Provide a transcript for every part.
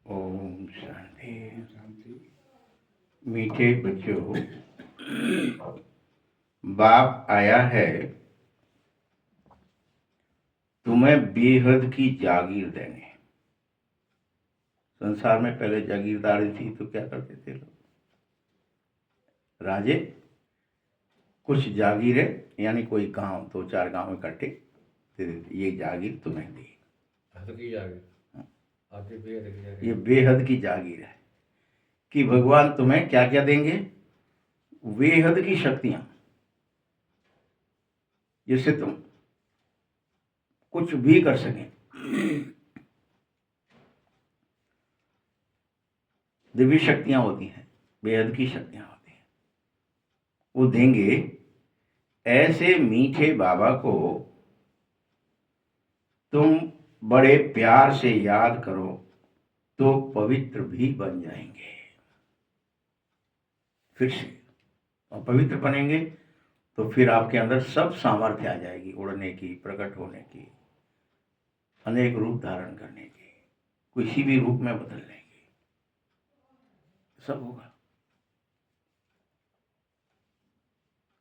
ओम शांति शांति। मीठे बच्चों, बाप आया है तुम्हें बेहद की जागीर देने। संसार में पहले जागीरदारी थी तो क्या करते थे लोग? राजे कुछ जागीरें, यानी कोई गांव, 2-4 गांव इकट्ठे दे देते, ये जागीर तुम्हें दी। ये बेहद की जागीर है कि भगवान तुम्हें क्या क्या देंगे? बेहद की शक्तियां, जिससे तुम कुछ भी कर सकें। दिव्य शक्तियां होती हैं, बेहद की शक्तियां होती हैं, वो देंगे। ऐसे मीठे बाबा को तुम बड़े प्यार से याद करो तो पवित्र भी बन जाएंगे। फिर से और पवित्र बनेंगे तो फिर आपके अंदर सब सामर्थ्य आ जाएगी, उड़ने की, प्रकट होने की, अनेक रूप धारण करने की, किसी भी रूप में बदलने की, सब होगा।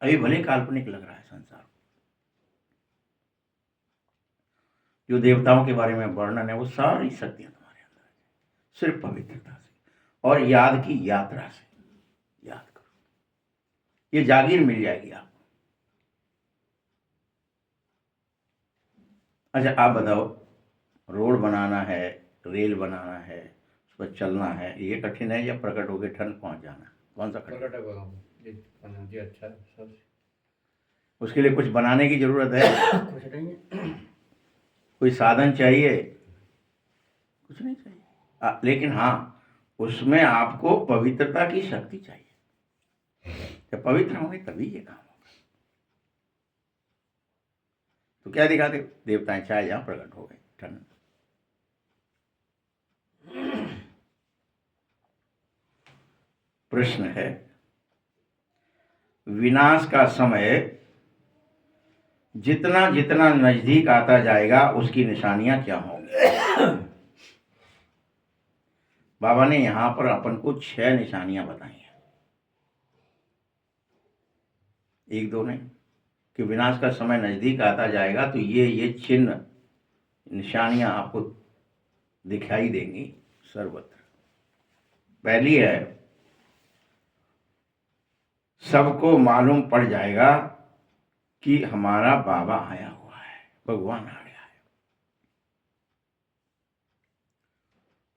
अभी भले काल्पनिक लग रहा है संसार, जो देवताओं के बारे में वर्णन है वो सारी शक्तियां तुम्हारे अंदर है, सिर्फ पवित्रता से और याद की यात्रा से। याद करो, ये जागीर मिल जाएगी आपको। अच्छा, आप बताओ, रोड बनाना है, रेल बनाना है, उस पर चलना है, ये कठिन है या प्रकट होकर ठंड पहुंच जाना? कौन सा कठिन? प्रकट है जी, अच्छा सब। उसके लिए कुछ बनाने की जरूरत है? कुछ नहीं, कोई साधन चाहिए? कुछ नहीं चाहिए। लेकिन हाँ, उसमें आपको पवित्रता की शक्ति चाहिए। जब पवित्र होंगे तभी ये काम होगा। तो क्या दिखाते? देवताएं चाहे जहां प्रकट हो गए ठंड। प्रश्न है, विनाश का समय जितना जितना नजदीक आता जाएगा उसकी निशानियां क्या होंगी? बाबा ने यहां पर अपन को 6 निशानियां बताई हैं, 1-2 नहीं, कि विनाश का समय नजदीक आता जाएगा तो ये चिन्ह, निशानियां आपको दिखाई देंगी सर्वत्र। पहली है, सबको मालूम पड़ जाएगा कि हमारा बाबा आया हुआ है, भगवान आ गया है।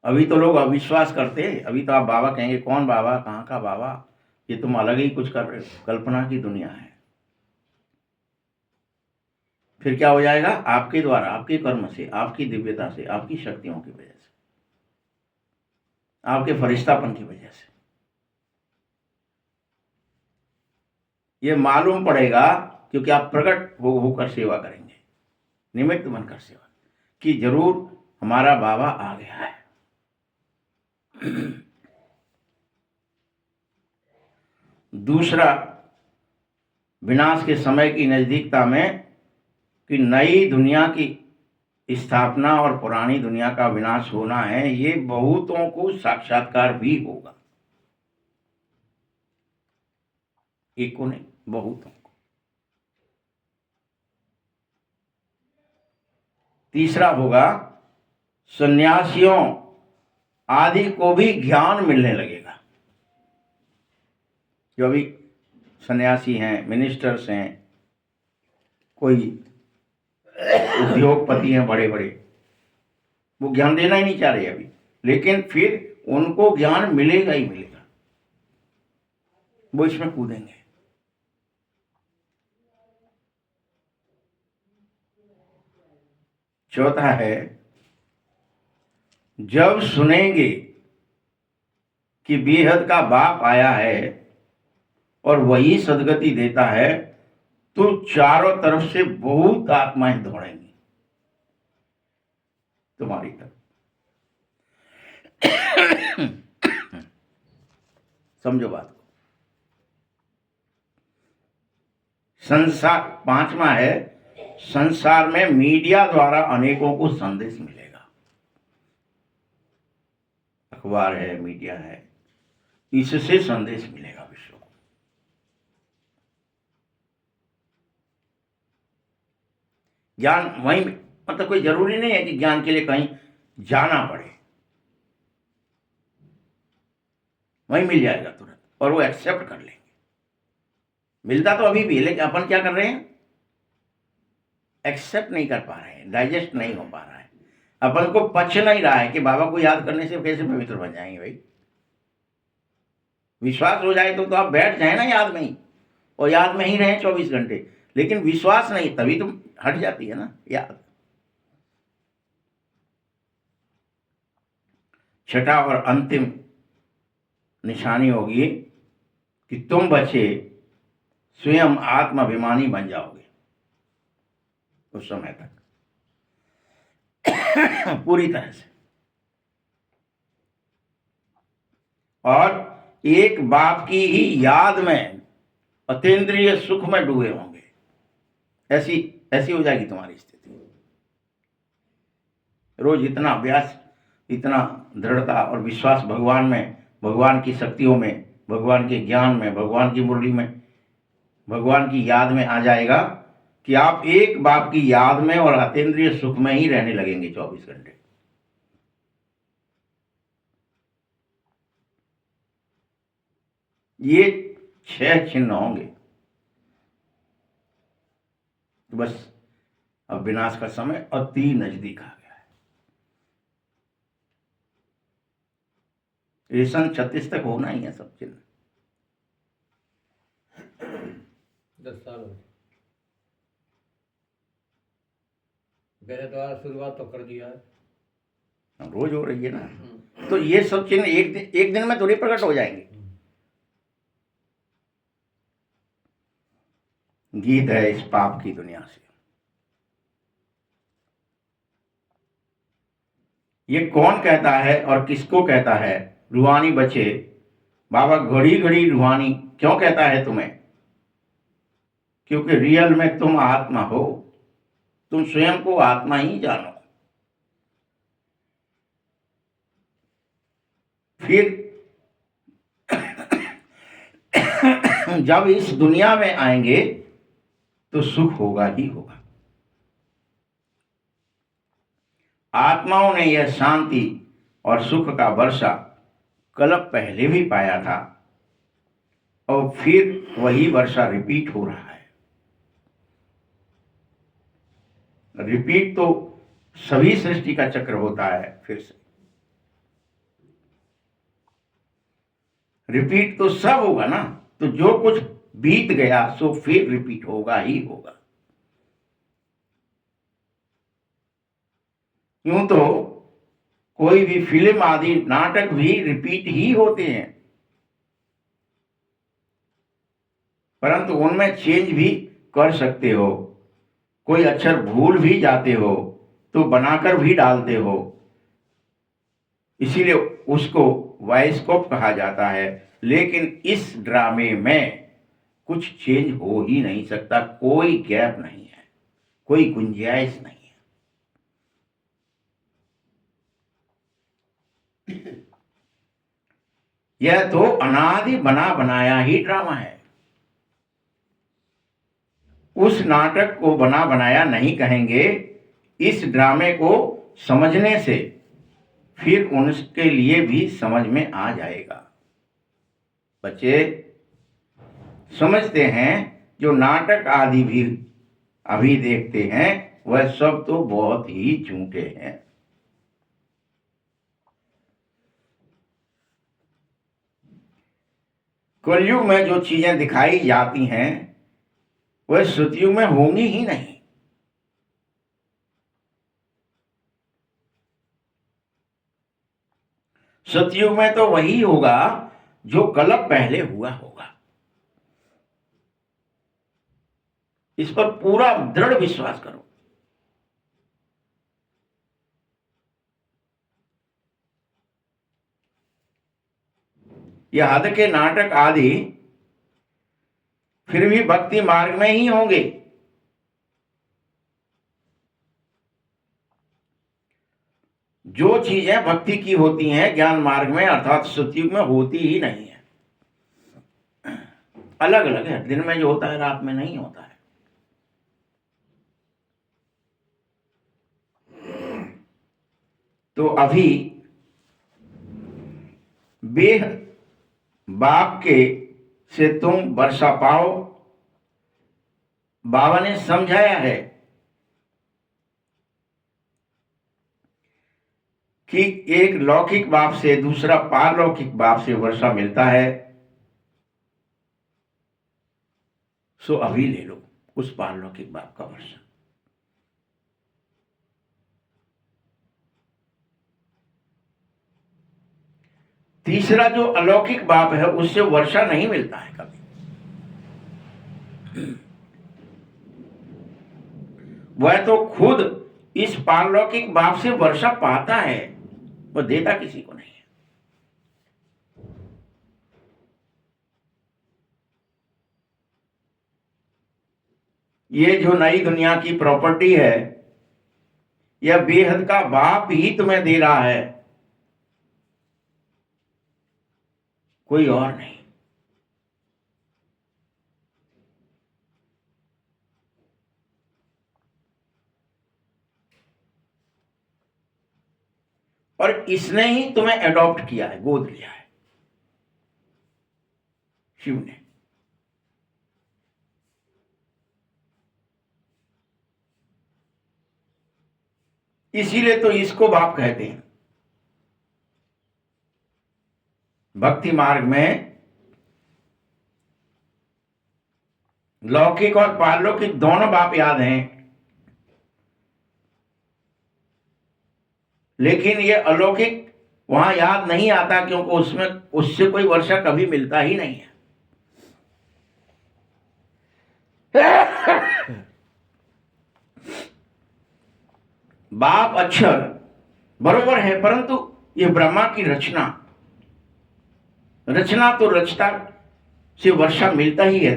अभी तो लोग अविश्वास करते हैं, अभी तो आप बाबा कहेंगे, कौन बाबा, कहाँ का बाबा, ये तुम अलग ही कुछ कर रहे हो, कल्पना की दुनिया है। फिर क्या हो जाएगा? आपके द्वारा, आपके कर्म से, आपकी दिव्यता से, आपकी शक्तियों की वजह से, आपके फरिश्तापन की वजह से ये मालूम पड़ेगा, क्योंकि आप प्रकट होकर सेवा करेंगे, निमित्त बनकर सेवा, कि जरूर हमारा बाबा आ गया है। दूसरा, विनाश के समय की नजदीकता में कि नई दुनिया की स्थापना और पुरानी दुनिया का विनाश होना है, ये बहुतों को साक्षात्कार भी होगा, एक को नहीं, बहुतों को। तीसरा होगा, सन्यासियों आदि को भी ज्ञान मिलने लगेगा। जो अभी सन्यासी हैं, मिनिस्टर्स हैं, कोई उद्योगपति हैं बड़े बड़े, वो ज्ञान देना ही नहीं चाह रहे अभी, लेकिन फिर उनको ज्ञान मिलेगा ही मिलेगा, वो इसमें कूदेंगे। चौथा है, जब सुनेंगे कि बेहद का बाप आया है और वही सदगति देता है, तो चारों तरफ से बहुत आत्माएं दौड़ेंगी तुम्हारी तरफ। समझो बात को। संसार, पांचवा है, संसार में मीडिया द्वारा अनेकों को संदेश मिलेगा। अखबार है, मीडिया है, इससे संदेश मिलेगा विश्व को। ज्ञान वहीं, मतलब कोई जरूरी नहीं है कि ज्ञान के लिए कहीं जाना पड़े, वहीं मिल जाएगा तुरंत और वो एक्सेप्ट कर लेंगे। मिलता तो अभी भी है, लेकिन अपन क्या कर रहे हैं, एक्सेप्ट नहीं कर पा रहे हैं, डाइजेस्ट नहीं हो पा रहा है, अपन को पच नहीं रहा है कि बाबा को याद करने से कैसे पवित्र बन जाएंगे। भाई विश्वास हो जाए तो आप बैठ जाए ना याद में ही, और याद में ही रहे 24 घंटे, लेकिन विश्वास नहीं, तभी तो हट जाती है ना याद। छठा और अंतिम निशानी होगी कि तुम बच्चे स्वयं आत्माभिमानी बन जाओगे उस समय तक पूरी तरह से, और एक बाप की ही याद में अतीन्द्रिय सुख में डूबे होंगे। ऐसी ऐसी हो जाएगी तुम्हारी स्थिति। रोज इतना अभ्यास, इतना दृढ़ता और विश्वास भगवान में, भगवान की शक्तियों में, भगवान के ज्ञान में, भगवान की मुरली में, भगवान की याद में आ जाएगा कि आप एक बाप की याद में और अतीन्द्रिय सुख में ही रहने लगेंगे 24 घंटे। ये 6 चिन्ह होंगे। तो बस अब विनाश का समय अति नजदीक आ गया है। ये सन 36 तक होना ही है सब चिन्ह। 10 साल हो मेरे द्वारा शुरुआत तो कर दिया है। रोज हो रही है ना। तो ये सब चिन्ह एक दिन में थोड़ी प्रकट हो जाएंगे। गीत है इस पाप की दुनिया से। ये कौन कहता है और किसको कहता है? रूहानी बच्चे, बाबा घड़ी घड़ी रूहानी क्यों कहता है तुम्हें? क्योंकि रियल में तुम आत्मा हो, तुम स्वयं को आत्मा ही जानो। फिर जब इस दुनिया में आएंगे तो सुख होगा ही होगा। आत्माओं ने यह शांति और सुख का वर्षा कल्प पहले भी पाया था और फिर वही वर्षा रिपीट हो रहा है। रिपीट तो सभी सृष्टि का चक्र होता है। फिर से रिपीट तो सब होगा ना। तो जो कुछ बीत गया सो फिर रिपीट होगा ही होगा। यूं तो कोई भी फिल्म आदि नाटक भी रिपीट ही होते हैं, परंतु उनमें चेंज भी कर सकते हो। कोई अक्षर भूल भी जाते हो तो बनाकर भी डालते हो, इसीलिए उसको वाइस्कोप कहा जाता है। लेकिन इस ड्रामे में कुछ चेंज हो ही नहीं सकता, कोई गैप नहीं है, कोई गुंजाइश नहीं है। यह तो अनादि बना बनाया ही ड्रामा है। उस नाटक को बना बनाया नहीं कहेंगे। इस ड्रामे को समझने से फिर उनके लिए भी समझ में आ जाएगा। बच्चे समझते हैं जो नाटक आदि भी अभी देखते हैं वह सब तो बहुत ही झूठे हैं। कलयुग में जो चीजें दिखाई जाती हैं वह सतयुग में होंगी ही नहीं। सतयुग में तो वही होगा जो कल्प पहले हुआ होगा। इस पर पूरा दृढ़ विश्वास करो। यह हद के नाटक आदि फिर भी भक्ति मार्ग में ही होंगे। जो चीजें भक्ति की होती हैं ज्ञान मार्ग में अर्थात सतयुग में होती ही नहीं है, अलग अलग है। दिन में जो होता है रात में नहीं होता है। तो अभी बेह बाप के से तुम वर्षा पाओ। बाबा ने समझाया है कि एक लौकिक बाप से दूसरा पारलौकिक बाप से वर्षा मिलता है, सो अभी ले लो उस पारलौकिक बाप का वर्षा। तीसरा जो अलौकिक बाप है उससे वर्षा नहीं मिलता है कभी। वह तो खुद इस पारलौकिक बाप से वर्षा पाता है, वह देता किसी को नहीं है। ये जो नई दुनिया की प्रॉपर्टी है, यह बेहद का बाप ही तुम्हें दे रहा है, कोई और नहीं। और इसने ही तुम्हें एडॉप्ट किया है, गोद लिया है, शिव ने। इसीलिए तो इसको बाप कहते हैं। भक्ति मार्ग में लौकिक और पारलौकिक दोनों बाप याद हैं, लेकिन ये अलौकिक वहां याद नहीं आता क्योंकि उसमें उससे कोई वर्षा कभी मिलता ही नहीं है। बाप अक्षर बरोबर है, परंतु ये ब्रह्मा की रचना तो रचता से वर्षा मिलता ही है।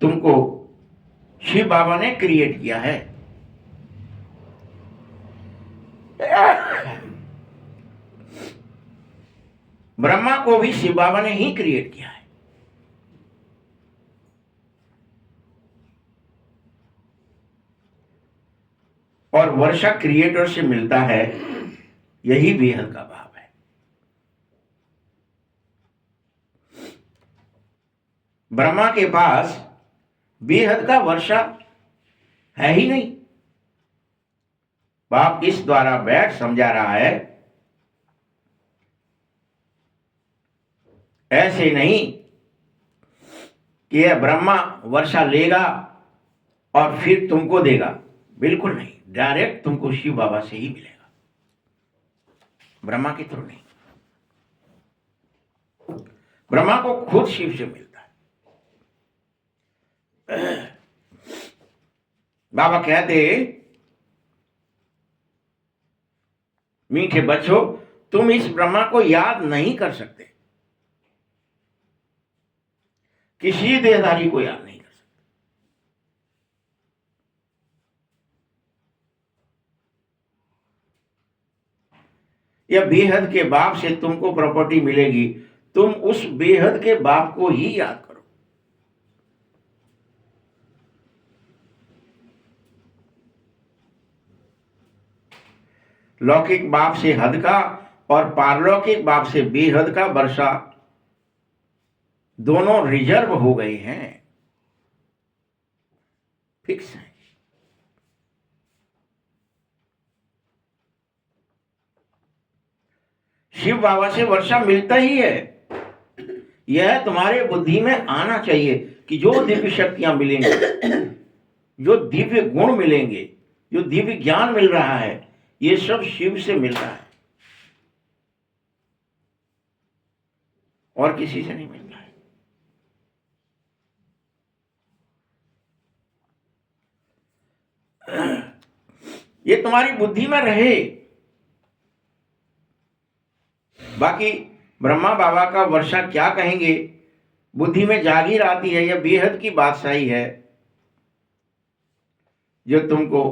तुमको शिव बाबा ने क्रिएट किया है। ब्रह्मा को भी शिव बाबा ने ही क्रिएट किया है। और वर्षा क्रिएटर से मिलता है, यही बेहद का भाव है। ब्रह्मा के पास बेहद का वर्षा है ही नहीं। बाप इस द्वारा बैठ समझा रहा है, ऐसे नहीं कि यह ब्रह्मा वर्षा लेगा और फिर तुमको देगा, बिल्कुल नहीं। डायरेक्ट तुमको शिव बाबा से ही मिलेगा, ब्रह्मा के थ्रू नहीं। ब्रह्मा को खुद शिव से मिलता है। बाबा कहते, मीठे बच्चों, तुम इस ब्रह्मा को याद नहीं कर सकते, किसी देहधारी को याद नहीं कर सकते। यह बेहद के बाप से तुमको प्रॉपर्टी मिलेगी, तुम उस बेहद के बाप को ही याद करो। लौकिक बाप से हद का और पारलौकिक बाप से बेहद का वर्षा दोनों रिजर्व हो गए हैं, फिक्स है। शिव बाबा से वर्षा मिलता ही है। यह तुम्हारे बुद्धि में आना चाहिए कि जो दिव्य शक्तियां मिलेंगी, जो दिव्य गुण मिलेंगे, जो दिव्य ज्ञान मिल रहा है, ये सब शिव से मिल रहा है और किसी से नहीं मिल रहा है। ये तुम्हारी बुद्धि में रहे। बाकी ब्रह्मा बाबा का वर्षा क्या कहेंगे, बुद्धि में जागीर आती है। यह बेहद की बादशाही है जो तुमको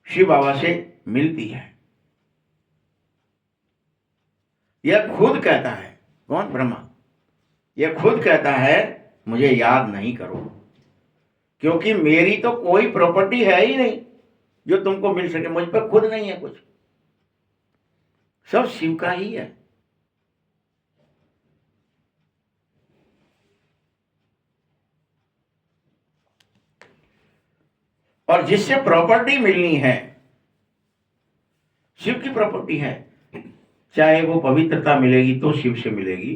शिव बाबा से मिलती है। यह खुद कहता है, कौन? ब्रह्मा। यह खुद कहता है मुझे याद नहीं करो, क्योंकि मेरी तो कोई प्रॉपर्टी है ही नहीं जो तुमको मिल सके। मुझ पर खुद नहीं है कुछ, सब शिव का ही है। और जिससे प्रॉपर्टी मिलनी है, शिव की प्रॉपर्टी है, चाहे वो पवित्रता मिलेगी तो शिव से मिलेगी।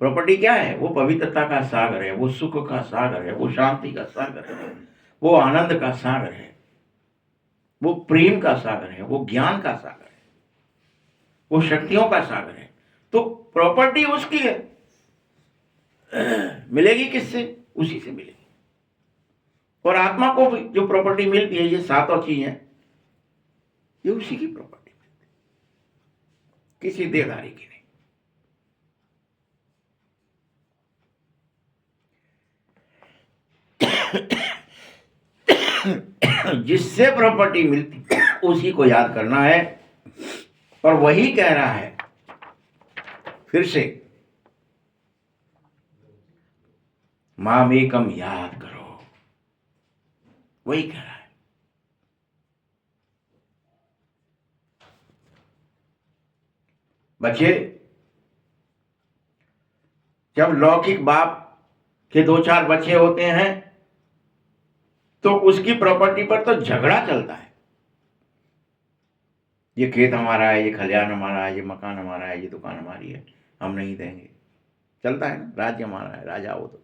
प्रॉपर्टी क्या है? वो पवित्रता का सागर है, वो सुख का सागर है, वो शांति का सागर है, वो आनंद का सागर है, वो प्रेम का सागर है, वो ज्ञान का सागर है, वो शक्तियों का सागर है। तो प्रॉपर्टी उसकी है, मिलेगी किससे? उसी से मिलेगी। और आत्मा को भी जो प्रॉपर्टी मिलती है, ये सातों चीजें, ये उसी की प्रॉपर्टी मिलती है, किसी देहधारी की नहीं। जिससे प्रॉपर्टी मिलती उसी को याद करना है। और वही कह रहा है फिर से, मामेकम याद करो, वही कह रहा है। बच्चे, जब लौकिक बाप के 2-4 बच्चे होते हैं तो उसकी प्रॉपर्टी पर तो झगड़ा चलता है। ये खेत हमारा है, ये खलिहान हमारा है, ये मकान हमारा है, ये दुकान हमारी है, हम नहीं देंगे। चलता है ना, राज्य हमारा है, राजा हो तो।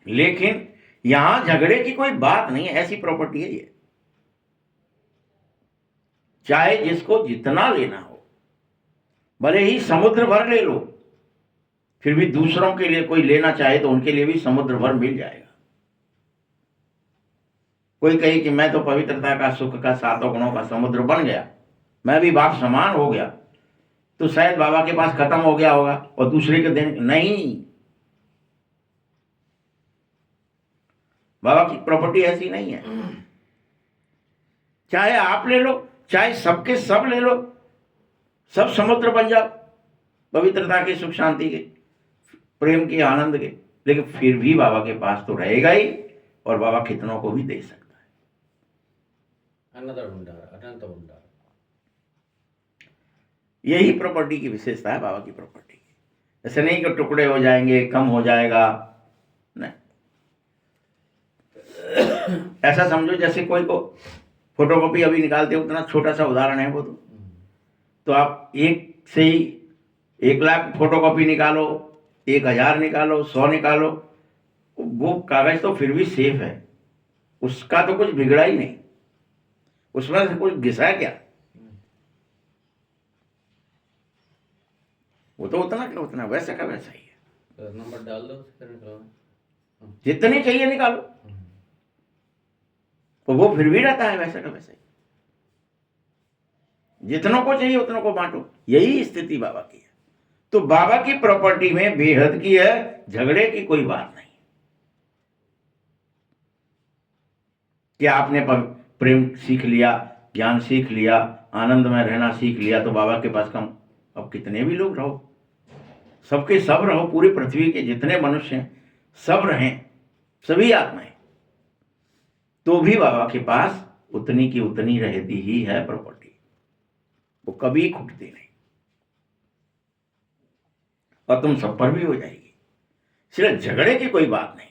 लेकिन यहां झगड़े की कोई बात नहीं है, ऐसी प्रॉपर्टी है ये। चाहे जिसको जितना लेना हो, भले ही समुद्र भर ले लो, फिर भी दूसरों के लिए कोई लेना चाहे तो उनके लिए भी समुद्र भर मिल जाएगा। कोई कहे कि मैं तो पवित्रता का, सुख का, सातों गुणों का समुद्र बन गया, मैं भी बाप समान हो गया, तो शायद बाबा के पास खत्म हो गया होगा और दूसरे के देने। नहीं, बाबा की प्रॉपर्टी ऐसी नहीं है। चाहे आप ले लो, चाहे सबके सब ले लो, सब समुद्र बन जाओ पवित्रता के, सुख शांति के, प्रेम के, आनंद के, लेकिन फिर भी बाबा के पास तो रहेगा ही, और बाबा कितनों को भी दे सकता है। अनंत भंडार, यही प्रॉपर्टी की विशेषता है बाबा की प्रॉपर्टी की। ऐसे नहीं कि टुकड़े हो जाएंगे, कम हो जाएगा, नहीं। ऐसा समझो जैसे कोई को फोटोकॉपी अभी निकालते हो, उतना छोटा सा उदाहरण है वो तो आप एक से ही 1 लाख फोटोकॉपी निकालो, 1000 निकालो, 100 निकालो, वो कागज तो फिर भी सेफ है, उसका तो कुछ बिगड़ा ही नहीं, उसमें से कुछ घिसा है क्या? वो तो उतना का उतना, वैसा का वैसा ही है। नंबर डाल दो, फिर निकालो, जितने चाहिए निकालो, तो वो फिर भी रहता है वैसा का वैसा ही। जितनों को चाहिए उतनों को बांटो, यही स्थिति बाबा की है। तो बाबा की प्रॉपर्टी में बेहद की है, झगड़े की कोई बात नहीं। कि आपने प्रेम सीख लिया, ज्ञान सीख लिया, आनंद में रहना सीख लिया, तो बाबा के पास कम, अब कितने भी लोग रहो, सबके सब रहो, पूरी पृथ्वी के जितने मनुष्य हैं सब रहें, सभी आत्माएं, तो भी बाबा के पास उतनी की उतनी रहती ही है प्रॉपर्टी, वो कभी खुटती नहीं, और तुम सब पर भी हो जाएगी। सिर्फ झगड़े की कोई बात नहीं है।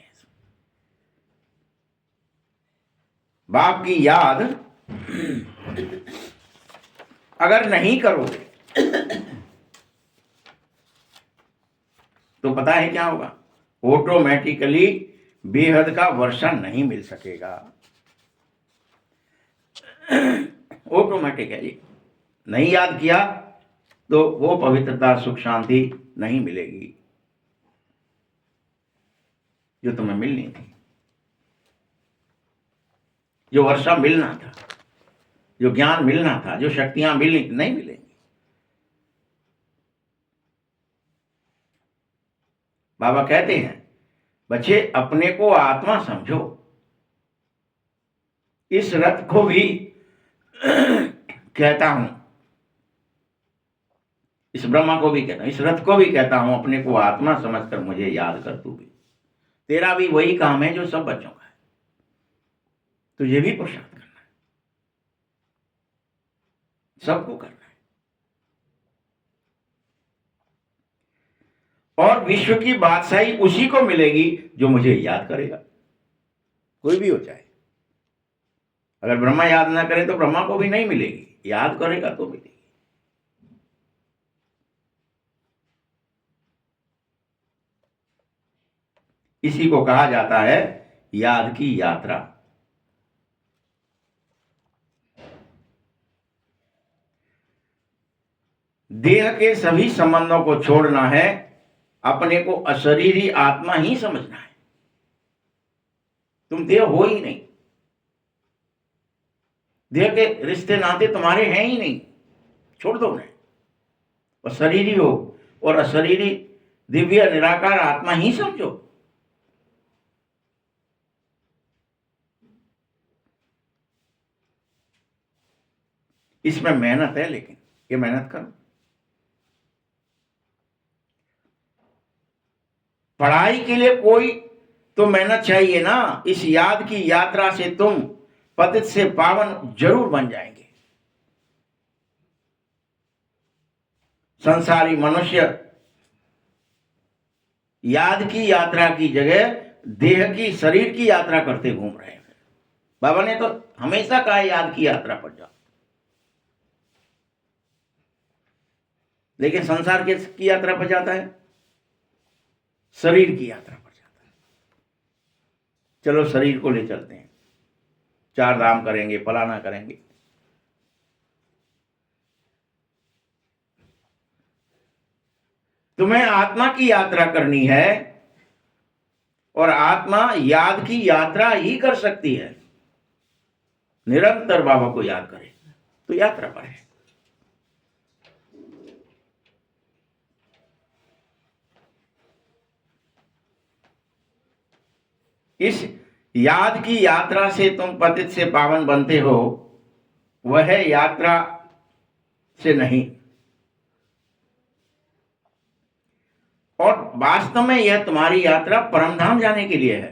बाप की याद अगर नहीं करोगे तो पता है क्या होगा? ऑटोमेटिकली बेहद का वर्षा नहीं मिल सकेगा। ऑटोमेटिक है जी। नहीं याद किया तो वो पवित्रता, सुख, शांति नहीं मिलेगी जो तुम्हें मिलनी थी, जो वर्षा मिलना था, जो ज्ञान मिलना था, जो शक्तियां मिलनी थी, नहीं मिलेंगी। बाबा कहते हैं बच्चे अपने को आत्मा समझो, इस रथ को भी कहता हूं, इस ब्रह्मा को भी कहता हूं, इस रथ को भी कहता हूं, अपने को आत्मा समझकर मुझे याद कर तू भी। तेरा भी वही काम है जो सब बच्चों का है, तुझे भी पुरुषार्थ करना है, सबको करना है। और विश्व की बादशाही उसी को मिलेगी जो मुझे याद करेगा, कोई भी हो जाए। अगर ब्रह्मा याद ना करे तो ब्रह्मा को भी नहीं मिलेगी, याद करेगा तो मिलेगी। इसी को कहा जाता है याद की यात्रा। देह के सभी संबंधों को छोड़ना है, अपने को अशरीरी आत्मा ही समझना है। तुम देह हो ही नहीं, देह के रिश्ते नाते तुम्हारे हैं ही नहीं, छोड़ दो उन्हें। और शरीरी हो और अशरीरी दिव्य निराकार आत्मा ही समझो। इसमें मेहनत है, लेकिन ये मेहनत करो। पढ़ाई के लिए कोई तो मेहनत चाहिए ना। इस याद की यात्रा से तुम पतित से पावन जरूर बन जाएंगे। संसारी मनुष्य याद की यात्रा की जगह देह की, शरीर की यात्रा करते घूम रहे हैं। बाबा ने तो हमेशा कहा याद की यात्रा पर जाओ, लेकिन संसार की यात्रा पर जाता है, शरीर की यात्रा पर जाता है। चलो शरीर को ले चलते हैं, 4 धाम करेंगे, फलाना करेंगे। तुम्हें आत्मा की यात्रा करनी है, और आत्मा याद की यात्रा ही कर सकती है। निरंतर बाबा को याद करे तो यात्रा पर है। इस याद की यात्रा से तुम पतित से पावन बनते हो, वह यात्रा से नहीं। और वास्तव में यह तुम्हारी यात्रा परमधाम जाने के लिए है।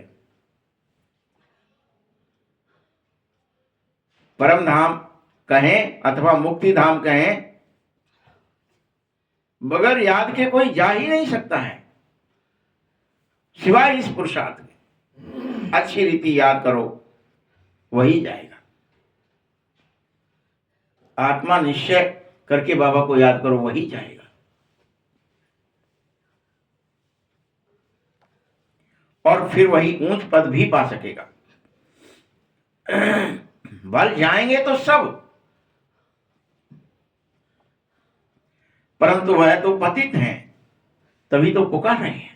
परमधाम कहें अथवा मुक्ति धाम कहें, बगैर याद के कोई जा ही नहीं सकता है, सिवाय इस पुरुषार्थ के। अच्छी रीति याद करो, वही जाएगा। आत्मा निश्चय करके बाबा को याद करो, वही जाएगा। और फिर वही ऊंच पद भी पा सकेगा। बल जाएंगे तो सब, परंतु वह तो पतित हैं, तभी तो पुकार रहे हैं,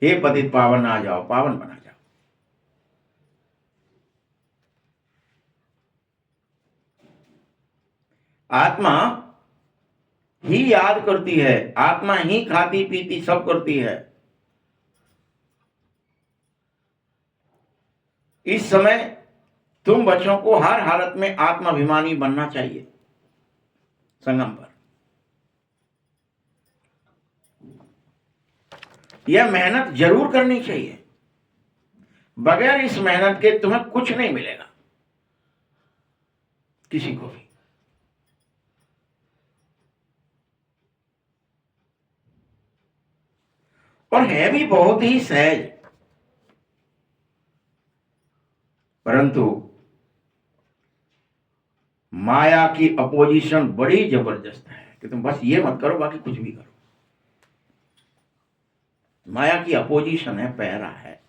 हे पतित पावन आ जाओ, पावन बना जाओ। आत्मा ही याद करती है, आत्मा ही खाती पीती सब करती है। इस समय तुम बच्चों को हर हालत में आत्माभिमानी बनना चाहिए। संगम पर यह मेहनत जरूर करनी चाहिए। बगैर इस मेहनत के तुम्हें कुछ नहीं मिलेगा, किसी को भी। और है भी बहुत ही सहज, परंतु माया की अपोजिशन बड़ी जबरदस्त है कि तुम बस ये मत करो, बाकी कुछ भी करो। माया की अपोजिशन है, पहरा है।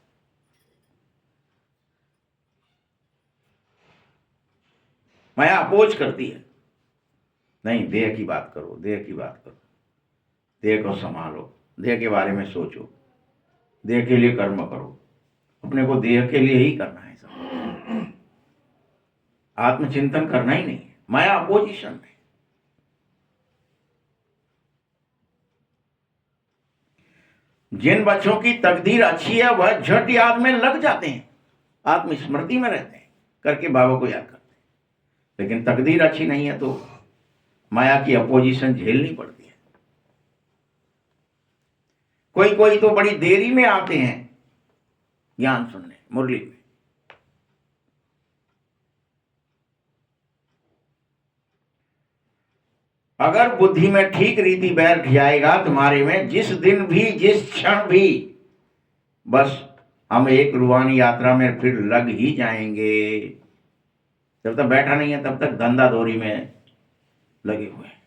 माया अपोज करती है, नहीं देह की बात करो, देह की बात करो, देह को संभालो, देह के बारे में सोचो, देह के लिए कर्म करो। अपने को देह के लिए ही करना है सब, आत्मचिंतन करना ही नहीं है। माया अपोजिशन है। जिन बच्चों की तकदीर अच्छी है वह झट याद में लग जाते हैं, आत्मस्मृति में रहते हैं, करके बाबा को याद करते हैं। लेकिन तकदीर अच्छी नहीं है तो माया की अपोजिशन झेलनी पड़ती है। कोई कोई तो बड़ी देरी में आते हैं ज्ञान सुनने, मुरली में। अगर बुद्धि में ठीक रीति बैठ जाएगा तुम्हारे में, जिस दिन भी जिस क्षण भी बस हम एक रूहानी यात्रा में फिर लग ही जाएंगे। जब तक बैठा नहीं है तब तक धंधा दौरी में लगे हुए हैं,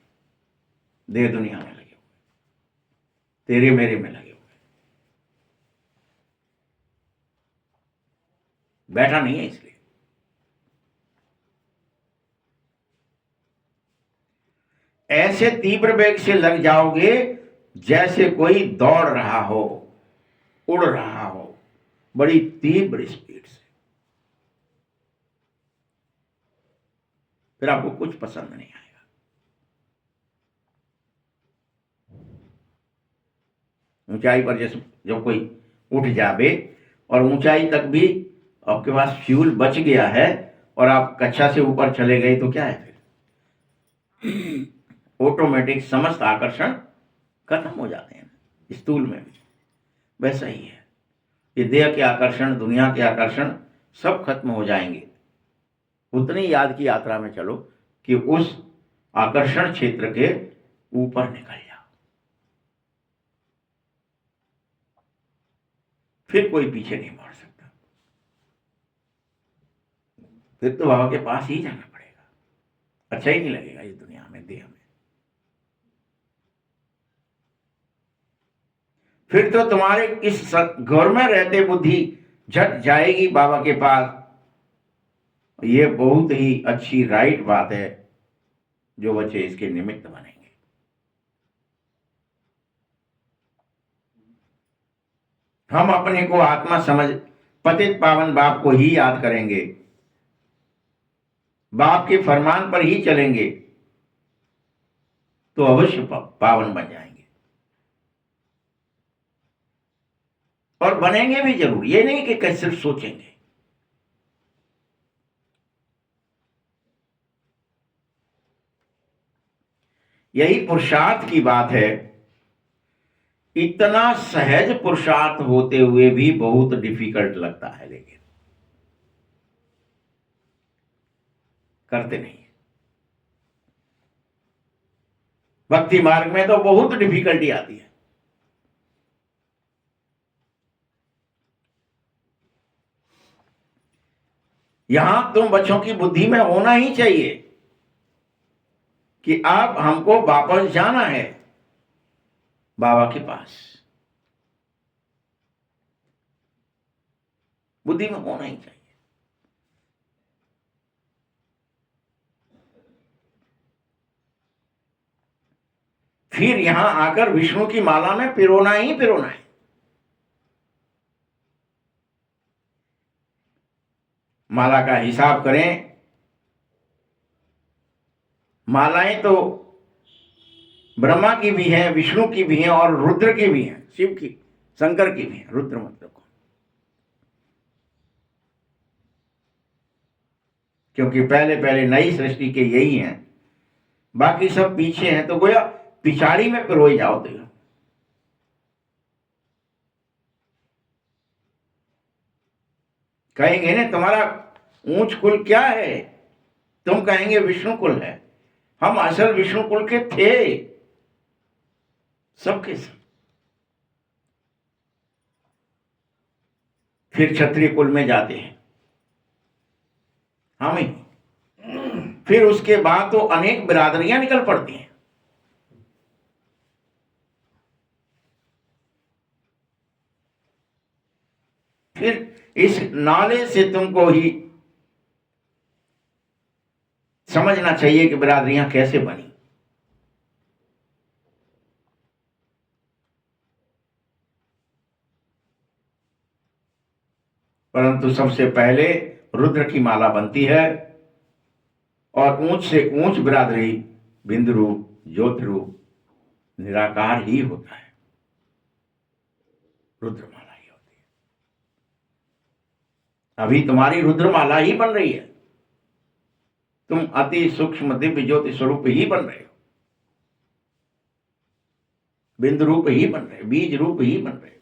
देह दुनिया में लगे हुए, तेरे मेरे में लगे हुए, बैठा नहीं है इसलिए। ऐसे तीव्र वेग से लग जाओगे जैसे कोई दौड़ रहा हो, उड़ रहा हो, बड़ी तीव्र स्पीड से। फिर आपको कुछ पसंद नहीं आएगा। ऊंचाई पर जैसे जब कोई उठ जावे और ऊंचाई तक भी आपके पास फ्यूल बच गया है और आप कक्षा से ऊपर चले गए तो क्या है फिर? ऑटोमेटिक समस्त आकर्षण खत्म हो जाते हैं, स्थूल में भी वैसा ही है। ये देह के आकर्षण, दुनिया के आकर्षण सब खत्म हो जाएंगे। उतनी याद की यात्रा में चलो कि उस आकर्षण क्षेत्र के ऊपर निकल जाओ, फिर कोई पीछे नहीं मार सकता। फिर तो बाबा के पास ही जाना पड़ेगा, अच्छा ही नहीं लगेगा इस दुनिया में, देह में। फिर तो तुम्हारे इस घर में रहते बुद्धि झट जाएगी बाबा के पास। ये बहुत ही अच्छी राइट बात है, जो बच्चे इसके निमित्त बनेंगे। हम अपने को आत्मा समझ पतित पावन बाप को ही याद करेंगे, बाप के फरमान पर ही चलेंगे तो अवश्य पावन बन जाएंगे। और बनेंगे भी जरूर, ये नहीं कि कैसे सिर्फ सोचेंगे। यही पुरुषार्थ की बात है। इतना सहज पुरुषार्थ होते हुए भी बहुत डिफिकल्ट लगता है, लेकिन करते नहीं। भक्ति मार्ग में तो बहुत डिफिकल्टी आती है। यहां तुम बच्चों की बुद्धि में होना ही चाहिए कि अब हमको वापस जाना है बाबा के पास। बुद्धि में होना ही चाहिए। फिर यहां आकर विष्णु की माला में पिरोना ही पिरोना है। माला का हिसाब करें, मालाएं तो ब्रह्मा की भी हैं, विष्णु की भी हैं और रुद्र की भी हैं, शिव की, शंकर की भी हैं। रुद्र मतलब को, क्योंकि पहले पहले नई सृष्टि के यही हैं, बाकी सब पीछे हैं। तो गोया पिछाड़ी में पिरोए जाओ तो कहेंगे ना तुम्हारा ऊंच कुल क्या है, तुम कहेंगे विष्णु कुल है। हम असल विष्णु कुल के थे, सबके सब। फिर क्षत्रिय कुल में जाते हैं हम ही। फिर उसके बाद तो अनेक बिरादरियां निकल पड़ती हैं। फिर इस नाले से तुमको ही समझना चाहिए कि बिरादरियां कैसे बनी। परंतु सबसे पहले रुद्र की माला बनती है और ऊंच से ऊंच बिरादरी बिंदु रूप, ज्योति रूप, निराकार ही होता है। रुद्रमाला ही होती है। अभी तुम्हारी रुद्रमाला ही बन रही है। तुम अति सूक्ष्म दिव्य ज्योति स्वरूप ही बन रहे हो, बिंदु रूप ही बन रहे हो, बीज रूप ही बन रहे हो।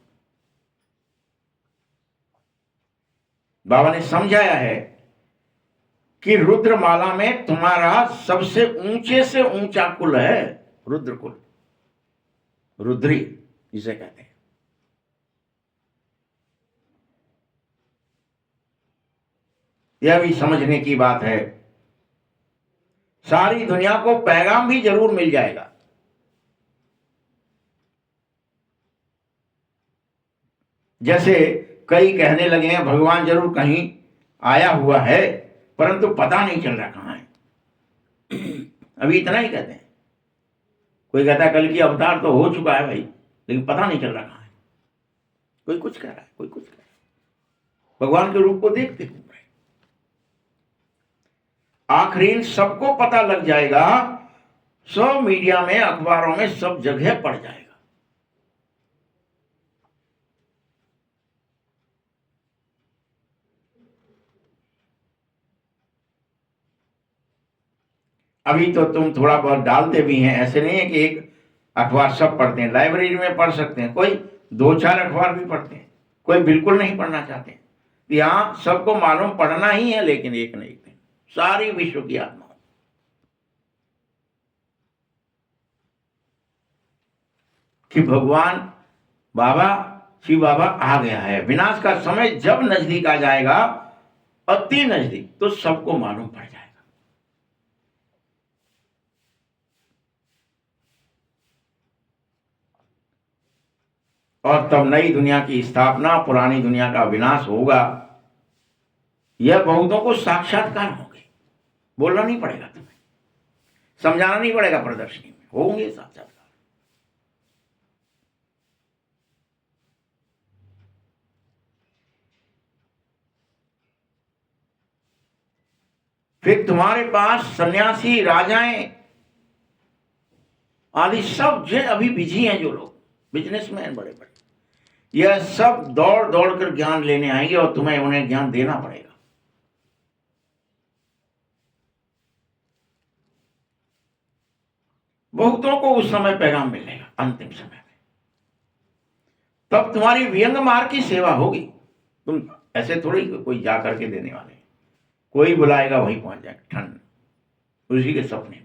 बाबा ने समझाया है कि रुद्रमाला में तुम्हारा सबसे ऊंचे से ऊंचा कुल है रुद्र कुल, रुद्री जिसे कहते हैं। यह भी समझने की बात है। सारी दुनिया को पैगाम भी जरूर मिल जाएगा, जैसे कई कहने लगे हैं भगवान जरूर कहीं आया हुआ है परंतु पता नहीं चल रहा कहां है। अभी इतना ही कहते हैं। कोई कहता है कल की अवतार तो हो चुका है भाई, लेकिन पता नहीं चल रहा कहां है। कोई कुछ कह रहा है, कोई कुछ कह रहा है। भगवान के रूप को देखते घूम रहे। आखिर सबको पता लग जाएगा, सब मीडिया में, अखबारों में, सब जगह पड़ जाएगा। अभी तो तुम थोड़ा बहुत डालते भी हैं, ऐसे नहीं है कि एक अखबार सब पढ़ते हैं। लाइब्रेरी में पढ़ सकते हैं, कोई 2-4 अखबार भी पढ़ते हैं, कोई बिल्कुल नहीं पढ़ना चाहते। यहां सबको मालूम पढ़ना ही है, लेकिन एक न एक दिन सारी विश्व की आत्मा कि भगवान बाबा, शिव बाबा आ गया है। विनाश का समय जब नजदीक आ जाएगा, अति नजदीक, तो सबको मालूम पड़ जाएगा। और तब नई दुनिया की स्थापना, पुरानी दुनिया का विनाश होगा। यह बहुतों को साक्षात्कार होंगे। बोलना नहीं पड़ेगा तुम्हें, समझाना नहीं पड़ेगा, प्रदर्शनी में होंगे साक्षात्कार। फिर तुम्हारे पास सन्यासी, राजाएं आदि सब जो अभी बिजी हैं, जो लोग बिजनेसमैन बड़े बड़े, यह सब दौड़ दौड़ कर ज्ञान लेने आएंगे और तुम्हें उन्हें ज्ञान देना पड़ेगा। बहुतों को उस समय पैगाम मिलेगा, अंतिम समय में। तब तुम्हारी व्यंग मार्ग की सेवा होगी। तुम ऐसे थोड़ी कोई जा करके देने वाले, कोई बुलाएगा वहीं पहुंच जाएगा ठंड, उसी के सपने में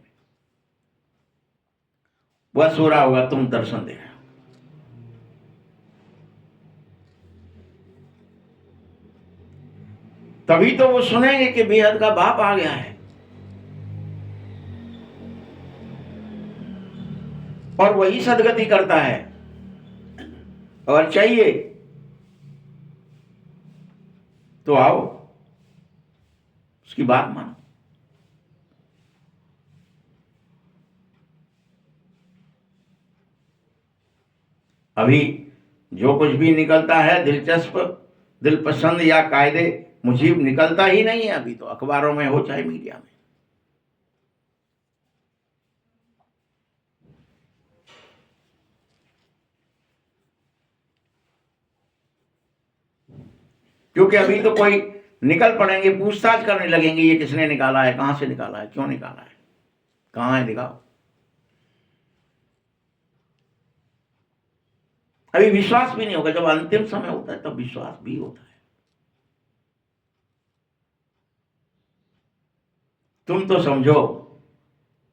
वह सो रहा होगा, तुम दर्शन दे रहे हो। तभी तो वो सुनेंगे कि बेहद का बाप आ गया है। और वही सदगति करता है। और चाहिए तो आओ, उसकी बात मानो। अभी जो कुछ भी निकलता है दिलचस्प, दिल पसंद या कायदे मुजीब निकलता ही नहीं है। अभी तो अखबारों में हो चाहे मीडिया में। क्योंकि अभी तो कोई निकल पड़ेंगे, पूछताछ करने लगेंगे, ये किसने निकाला है, कहां से निकाला है, क्यों निकाला है, कहां है, दिखाओ। अभी विश्वास भी नहीं होगा। जब अंतिम समय होता है तब विश्वास भी होता है। तुम तो समझो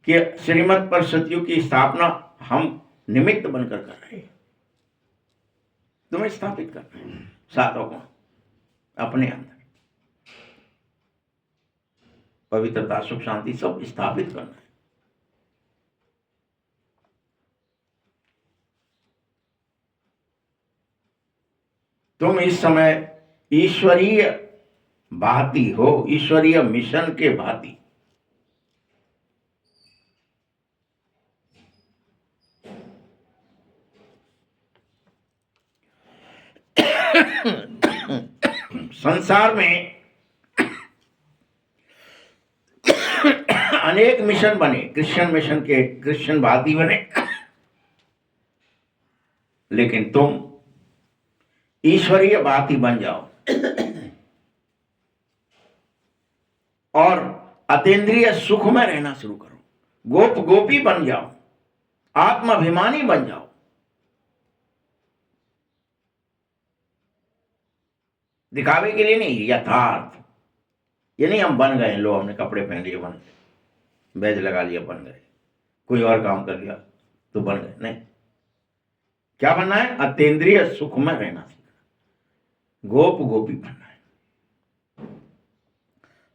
कि श्रीमद् पर सतयुग की स्थापना हम निमित्त बनकर कर रहे हैं। तुम्हें स्थापित करना है सातों को अपने अंदर, पवित्रता, सुख, शांति सब स्थापित करना है। तुम इस समय ईश्वरीय भांति हो, ईश्वरीय मिशन के भांति। संसार में अनेक मिशन बने, क्रिश्चियन मिशन के क्रिश्चियन भांति बने, लेकिन तुम ईश्वरीय भांति बन जाओ और अतीन्द्रिय सुख में रहना शुरू करो, गोप गोपी बन जाओ, आत्माभिमानी बन जाओ। दिखावे के लिए नहीं, यथार्थ। ये नहीं हम बन गए, लो हमने कपड़े पहन लिए बन गए, बैज लगा लिया बन गए, कोई और काम कर लिया तो बन गए, नहीं। क्या बनना है? अतीन्द्रिय सुख में रहना सीखना, गोप गोपी बनना है,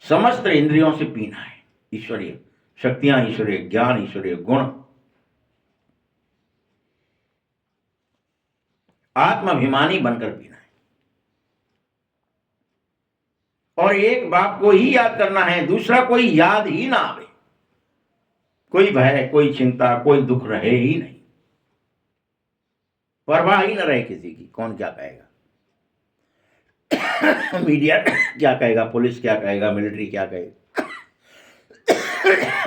समस्त इंद्रियों से पीना है ईश्वरीय शक्तियां, ईश्वरीय ज्ञान, ईश्वरीय गुण, आत्माभिमानी बनकर पीना है। और एक बाप को ही याद करना है, दूसरा कोई याद ही ना आवे, कोई भय, कोई चिंता, कोई दुख रहे ही नहीं, परवाह ही न रहे किसी की, कौन क्या कहेगा, मीडिया क्या कहेगा, पुलिस क्या कहेगा, मिलिट्री क्या कहेगा,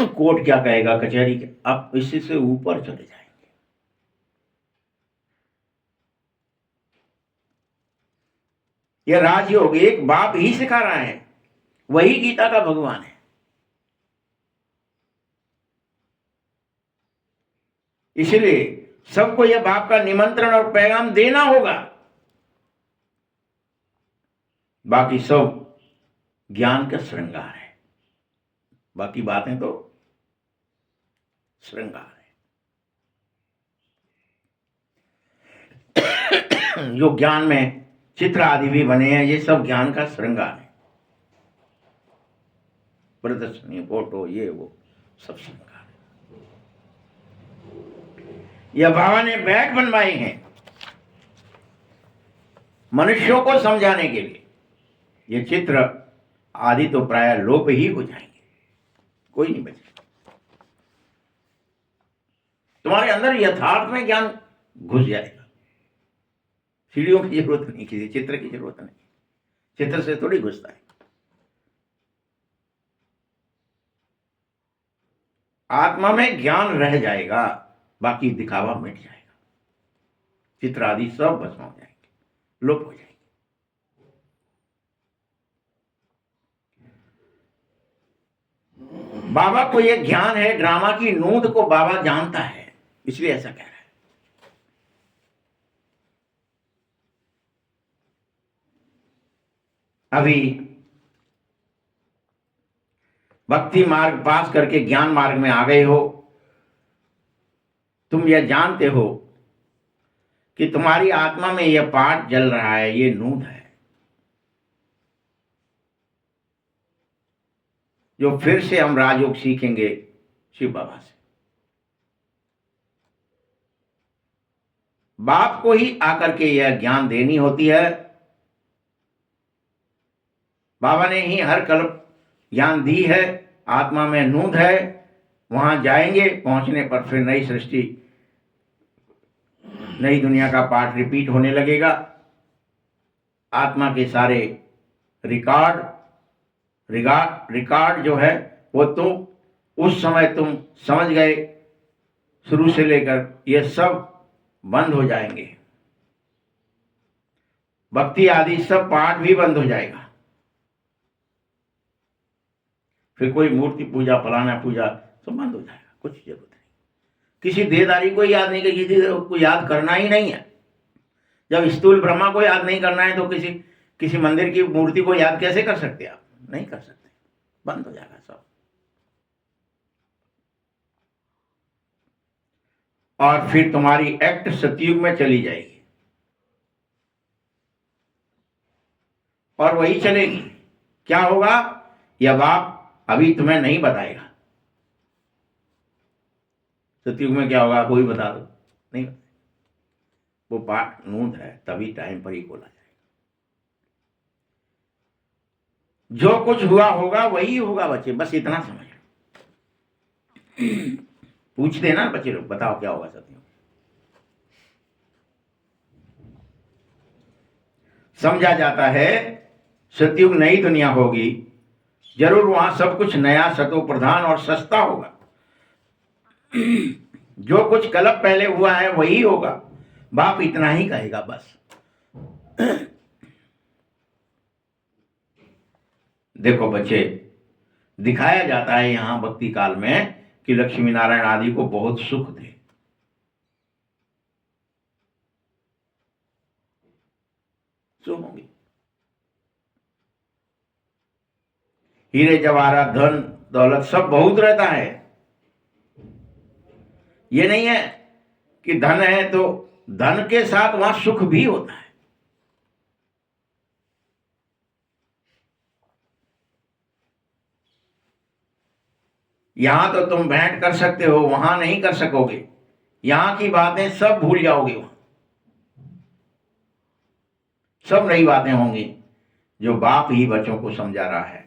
कोर्ट क्या कहेगा, कचहरी क्या। आप इसी से ऊपर चले जाएंगे। यह राजयोग एक बाप ही सिखा रहा है, वही गीता का भगवान है। इसलिए सबको यह बाप का निमंत्रण और पैगाम देना होगा। बाकी सब ज्ञान का श्रृंगार है, बाकी बातें तो श्रृंगार है। जो ज्ञान में चित्र आदि भी बने हैं, ये सब ज्ञान का श्रृंगार है, प्रदर्शनी, फोटो, ये वो सब श्रृंगार है। यह बाबा ने बैग बनवाए हैं मनुष्यों को समझाने के लिए। ये चित्र आदि तो प्राय लोप ही हो जाएंगे, कोई नहीं बचेगा। तुम्हारे अंदर यथार्थ में ज्ञान घुस जाएगा। सीढ़ियों की जरूरत नहीं, किसी चित्र की जरूरत नहीं, चित्र से थोड़ी घुसता है। आत्मा में ज्ञान रह जाएगा, बाकी दिखावा मिट जाएगा, चित्र आदि सब भस्म हो जाएंगे, लोप हो जाएंगे। बाबा को यह ज्ञान है, ड्रामा की नूंद को बाबा जानता है, इसलिए ऐसा कह रहा है। अभी भक्ति मार्ग पास करके ज्ञान मार्ग में आ गए हो, तुम यह जानते हो कि तुम्हारी आत्मा में यह पाठ जल रहा है, ये नूंद है जो फिर से हम राजयोग सीखेंगे शिव बाबा से। बाप को ही आकर के यह ज्ञान देनी होती है। बाबा ने ही हर कल्प ज्ञान दी है, आत्मा में नूंद है, वहां जाएंगे, पहुंचने पर फिर नई सृष्टि, नई दुनिया का पाठ रिपीट होने लगेगा। आत्मा के सारे रिकॉर्ड जो है वो तुम उस समय तुम समझ गए, शुरू से लेकर ये सब बंद हो जाएंगे, भक्ति आदि सब पाठ भी बंद हो जाएगा। फिर कोई मूर्ति पूजा, फलाना पूजा सब बंद हो जाएगा, कुछ जरूरत नहीं। किसी देहधारी को याद नहीं, किसी को याद करना ही नहीं है। जब स्थूल ब्रह्मा को याद नहीं करना है तो किसी मंदिर की मूर्ति को याद कैसे कर सकते आप? नहीं कर सकते, बंद हो जाएगा सब। और फिर तुम्हारी एक्ट सतयुग में चली जाएगी और वही चलेगी। क्या होगा यह बाप अभी तुम्हें नहीं बताएगा। सतयुग में क्या होगा कोई बता दो, नहीं, वो पाठ नूंद है, तभी टाइम पर ही खोला जाएगा। जो कुछ हुआ होगा वही होगा बच्चे, बस इतना समझ लो। पूछते ना बच्चे लोग, बताओ क्या होगा सतयुग। समझा जाता है सतयुग नई दुनिया होगी, जरूर वहां सब कुछ नया, सतो प्रधान और सस्ता होगा। जो कुछ कल्प पहले हुआ है वही होगा, बाप इतना ही कहेगा बस। देखो बच्चे, दिखाया जाता है यहाँ भक्ति काल में कि लक्ष्मी नारायण आदि को बहुत सुख थे। सुख होंगे, हीरे जवाहरात धन दौलत सब बहुत रहता है। ये नहीं है कि धन है तो धन के साथ वहां सुख भी होता है। यहां तो तुम भेंट कर सकते हो, वहां नहीं कर सकोगे। यहां की बातें सब भूल जाओगे, वहां सब नई बातें होंगी जो बाप ही बच्चों को समझा रहा है।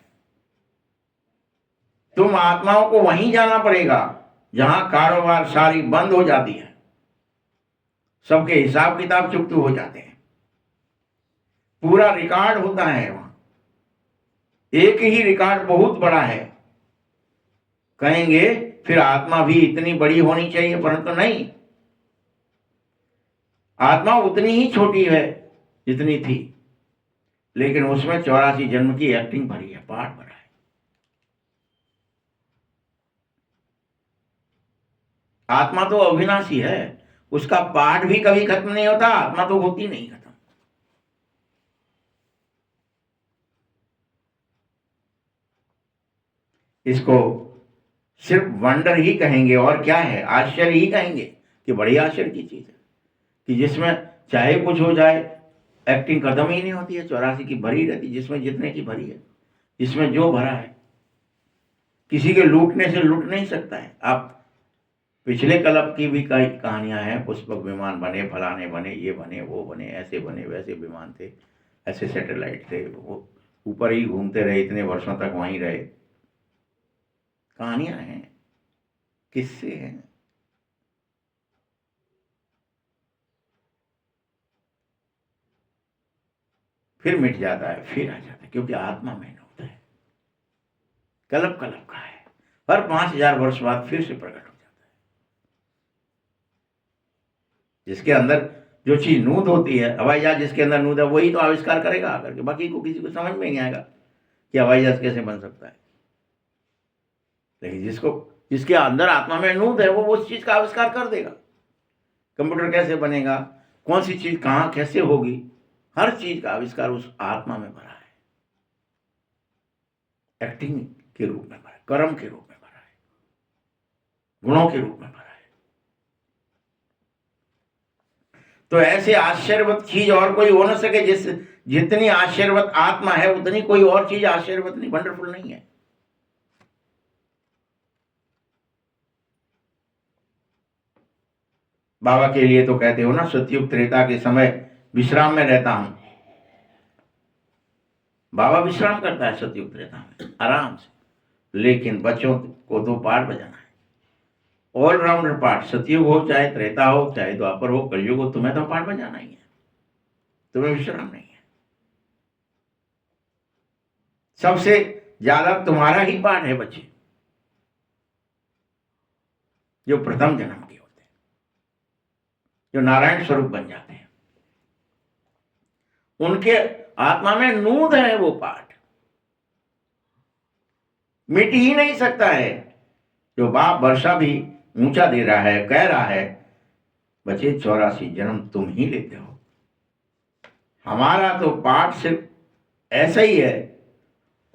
तुम आत्माओं को वहीं जाना पड़ेगा जहां कारोबार सारी बंद हो जाती है, सबके हिसाब किताब चुकतू हो जाते हैं, पूरा रिकॉर्ड होता है। वहां एक ही रिकॉर्ड बहुत बड़ा है। कहेंगे फिर आत्मा भी इतनी बड़ी होनी चाहिए, परंतु नहीं, आत्मा उतनी ही छोटी है जितनी थी, लेकिन उसमें 84 जन्म की एक्टिंग भरी है, पाठ भरा है। आत्मा तो अविनाशी है, उसका पाठ भी कभी खत्म नहीं होता, आत्मा तो होती नहीं खत्म। इसको सिर्फ वंडर ही कहेंगे, और क्या है, आश्चर्य ही कहेंगे कि बड़ी आश्चर्य की चीज है कि जिसमें चाहे कुछ हो जाए एक्टिंग खत्म ही नहीं होती है। 84 की भरी रहती, जिसमें जितने की भरी है, जिसमें जो भरा है, किसी के लूटने से लूट नहीं सकता है। आप पिछले कल्प की भी कई कहानियां हैं, पुष्पक विमान बने, फलाने बने, ये बने, वो बने, ऐसे बने, वैसे विमान थे, ऐसे सैटेलाइट थे, वो ऊपर ही घूमते रहे, इतने वर्षों तक वहीं रहे। कहानियां हैं, किस्से हैं। फिर मिट जाता है, फिर आ जाता है, क्योंकि आत्मा में होता है, कल्प कल्प का है, हर 5000 वर्ष बाद फिर से प्रकट हो जाता है। जिसके अंदर जो चीज नूद होती है, हवाई जहाज जिसके अंदर नूद है वही तो आविष्कार करेगा आकर के, बाकी को किसी को समझ में नहीं आएगा कि हवाई जहाज कैसे बन सकता है। लेकिन जिसके अंदर आत्मा में नूद है वो उस चीज का आविष्कार कर देगा। कंप्यूटर कैसे बनेगा, कौन सी चीज कहां कैसे होगी, हर चीज का आविष्कार उस आत्मा में भरा है। एक्टिंग के रूप में भरा है, कर्म के रूप में भरा है, गुणों के रूप में भरा है। तो ऐसे आश्चर्यवत चीज और कोई हो न सके, जितनी आश्चर्यवत आत्मा है उतनी कोई और चीज आश्चर्यवत नहीं, वंडरफुल नहीं है। बाबा के लिए तो कहते हो ना, सतयुग त्रेता के समय विश्राम में रहता हूं। बाबा विश्राम करता है सतयुग त्रेता में आराम से, लेकिन बच्चों को तो पाठ बजाना है, ऑलराउंडर पाठ। सतयुग हो चाहे त्रेता हो चाहे द्वापर हो कलयुग हो, तुम्हें तो पाठ बजाना ही है, तुम्हें विश्राम नहीं है। सबसे ज्यादा तुम्हारा ही पाठ है बच्चे, जो प्रथम जन्म के होते हैं, जो नारायण स्वरूप बन जाते हैं, उनके आत्मा में नूद है। वो पाठ मिट ही नहीं सकता है। जो बाप वर्षा भी ऊंचा दे रहा है, कह रहा है बच्चे 84 जन्म तुम ही लेते हो, हमारा तो पाठ सिर्फ ऐसा ही है,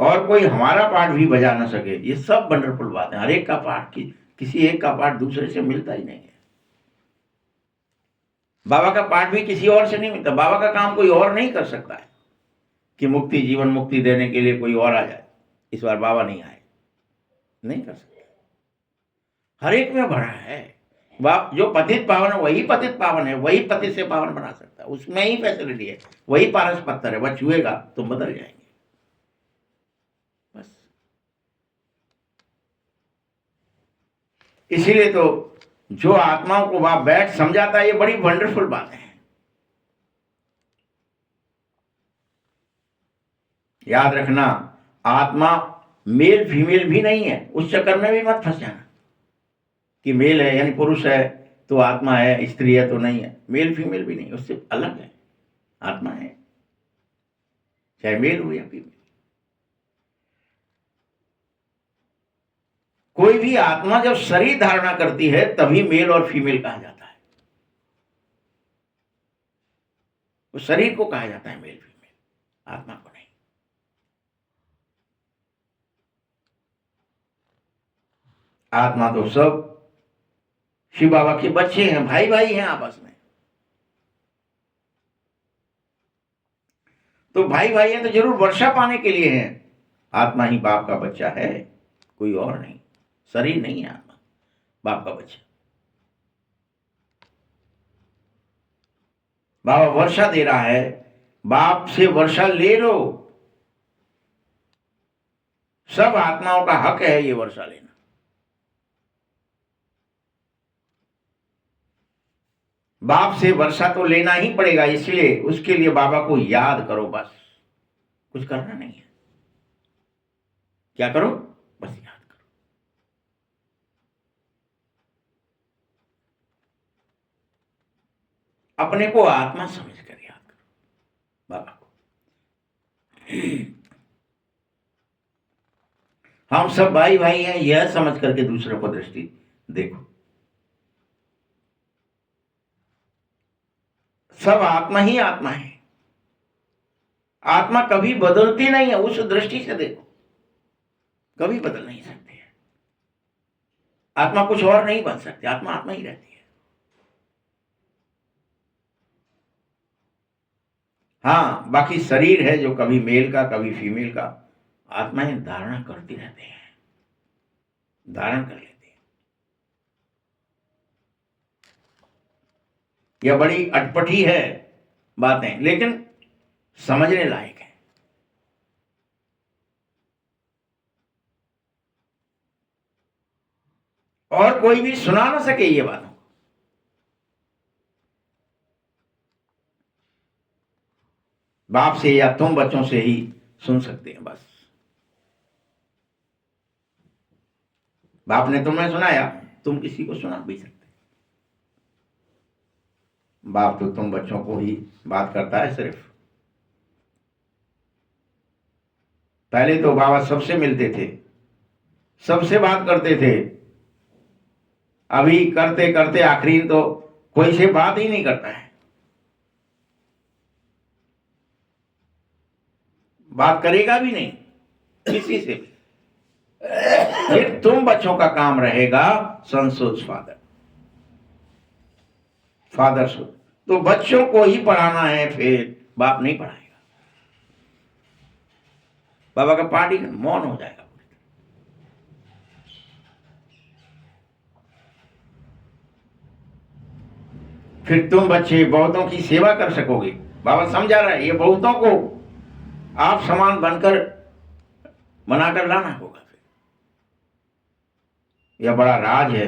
और कोई हमारा पाठ भी बजा ना सके। ये सब वंडरफुल बात है। हर एक का पाठ किसी एक का पाठ दूसरे से मिलता ही नहीं है। बाबा का पाठ भी किसी और से नहीं मिलता। बाबा का काम कोई और नहीं कर सकता है कि मुक्ति जीवन मुक्ति देने के लिए कोई और आ जाए, इस बार बाबा नहीं आए, नहीं कर सकते। हर एक में भरा है। बाप जो पतित पावन है वही पतित पावन है, वही पतित से पावन बना सकता है, उसमें ही फैसिलिटी है। वही पारस पत्थर है, वह छुएगा तो बदल जाएंगे बस। इसीलिए तो जो आत्माओं को बाप बैठ समझाता है, ये बड़ी वंडरफुल बात है। याद रखना, आत्मा मेल फीमेल भी नहीं है, उस चक्कर में भी मत फंस जाना कि मेल है यानी पुरुष है तो आत्मा है, स्त्री है तो नहीं है। मेल फीमेल भी नहीं, उससे अलग है, आत्मा है, चाहे मेल हो या फीमेल। कोई भी आत्मा जब शरीर धारणा करती है तभी मेल और फीमेल कहा जाता है। वो शरीर को कहा जाता है मेल फीमेल, आत्मा को नहीं। आत्मा तो सब शिव बाबा के बच्चे हैं, भाई भाई हैं आपस में। तो भाई भाई हैं तो जरूर वर्षा पाने के लिए हैं। आत्मा ही बाप का बच्चा है, कोई और नहीं। शरीर नहीं है आत्मा, बाप का बच्चा। बाबा वर्षा दे रहा है, बाप से वर्षा ले लो। सब आत्माओं का हक है ये वर्षा लेना। बाप से वर्षा तो लेना ही पड़ेगा, इसलिए उसके लिए बाबा को याद करो, बस कुछ करना नहीं है। क्या करो? बस याद करो। अपने को आत्मा समझकर याद करो बाबा को। हम सब भाई भाई हैं यह समझ करके दूसरों को दृष्टि देखो। सब आत्मा ही आत्मा है। आत्मा कभी बदलती नहीं है, उस दृष्टि से देखो। कभी बदल नहीं सकती है आत्मा, कुछ और नहीं बन सकती। आत्मा आत्मा ही रहती है। हाँ, बाकी शरीर है जो कभी मेल का कभी फीमेल का, आत्माएं धारणा करती रहते हैं, धारण कर लेते हैं। यह बड़ी अटपटी है बातें, लेकिन समझने लायक है। और कोई भी सुना ना सके ये बातों। बाप से या तुम बच्चों से ही सुन सकते हैं बस। बाप ने तुम्हें सुनाया, तुम किसी को सुना भी सकते। बाप तो तुम बच्चों को ही बात करता है सिर्फ। पहले तो बाबा सबसे मिलते थे, सबसे बात करते थे। अभी करते करते आखिरी तो कोई से बात ही नहीं करता है। बात करेगा भी नहीं किसी से भी। फिर तुम बच्चों का काम रहेगा संसोच फादर, फादर सो। तो बच्चों को ही पढ़ाना है, फिर बाप नहीं पढ़ाएगा। बाबा का पार्टी मौन हो जाएगा। फिर तुम बच्चे बहुतों की सेवा कर सकोगे। बाबा समझा रहा है, ये बहुतों को आप समान बनकर बनाकर लाना होगा। फिर यह बड़ा राज है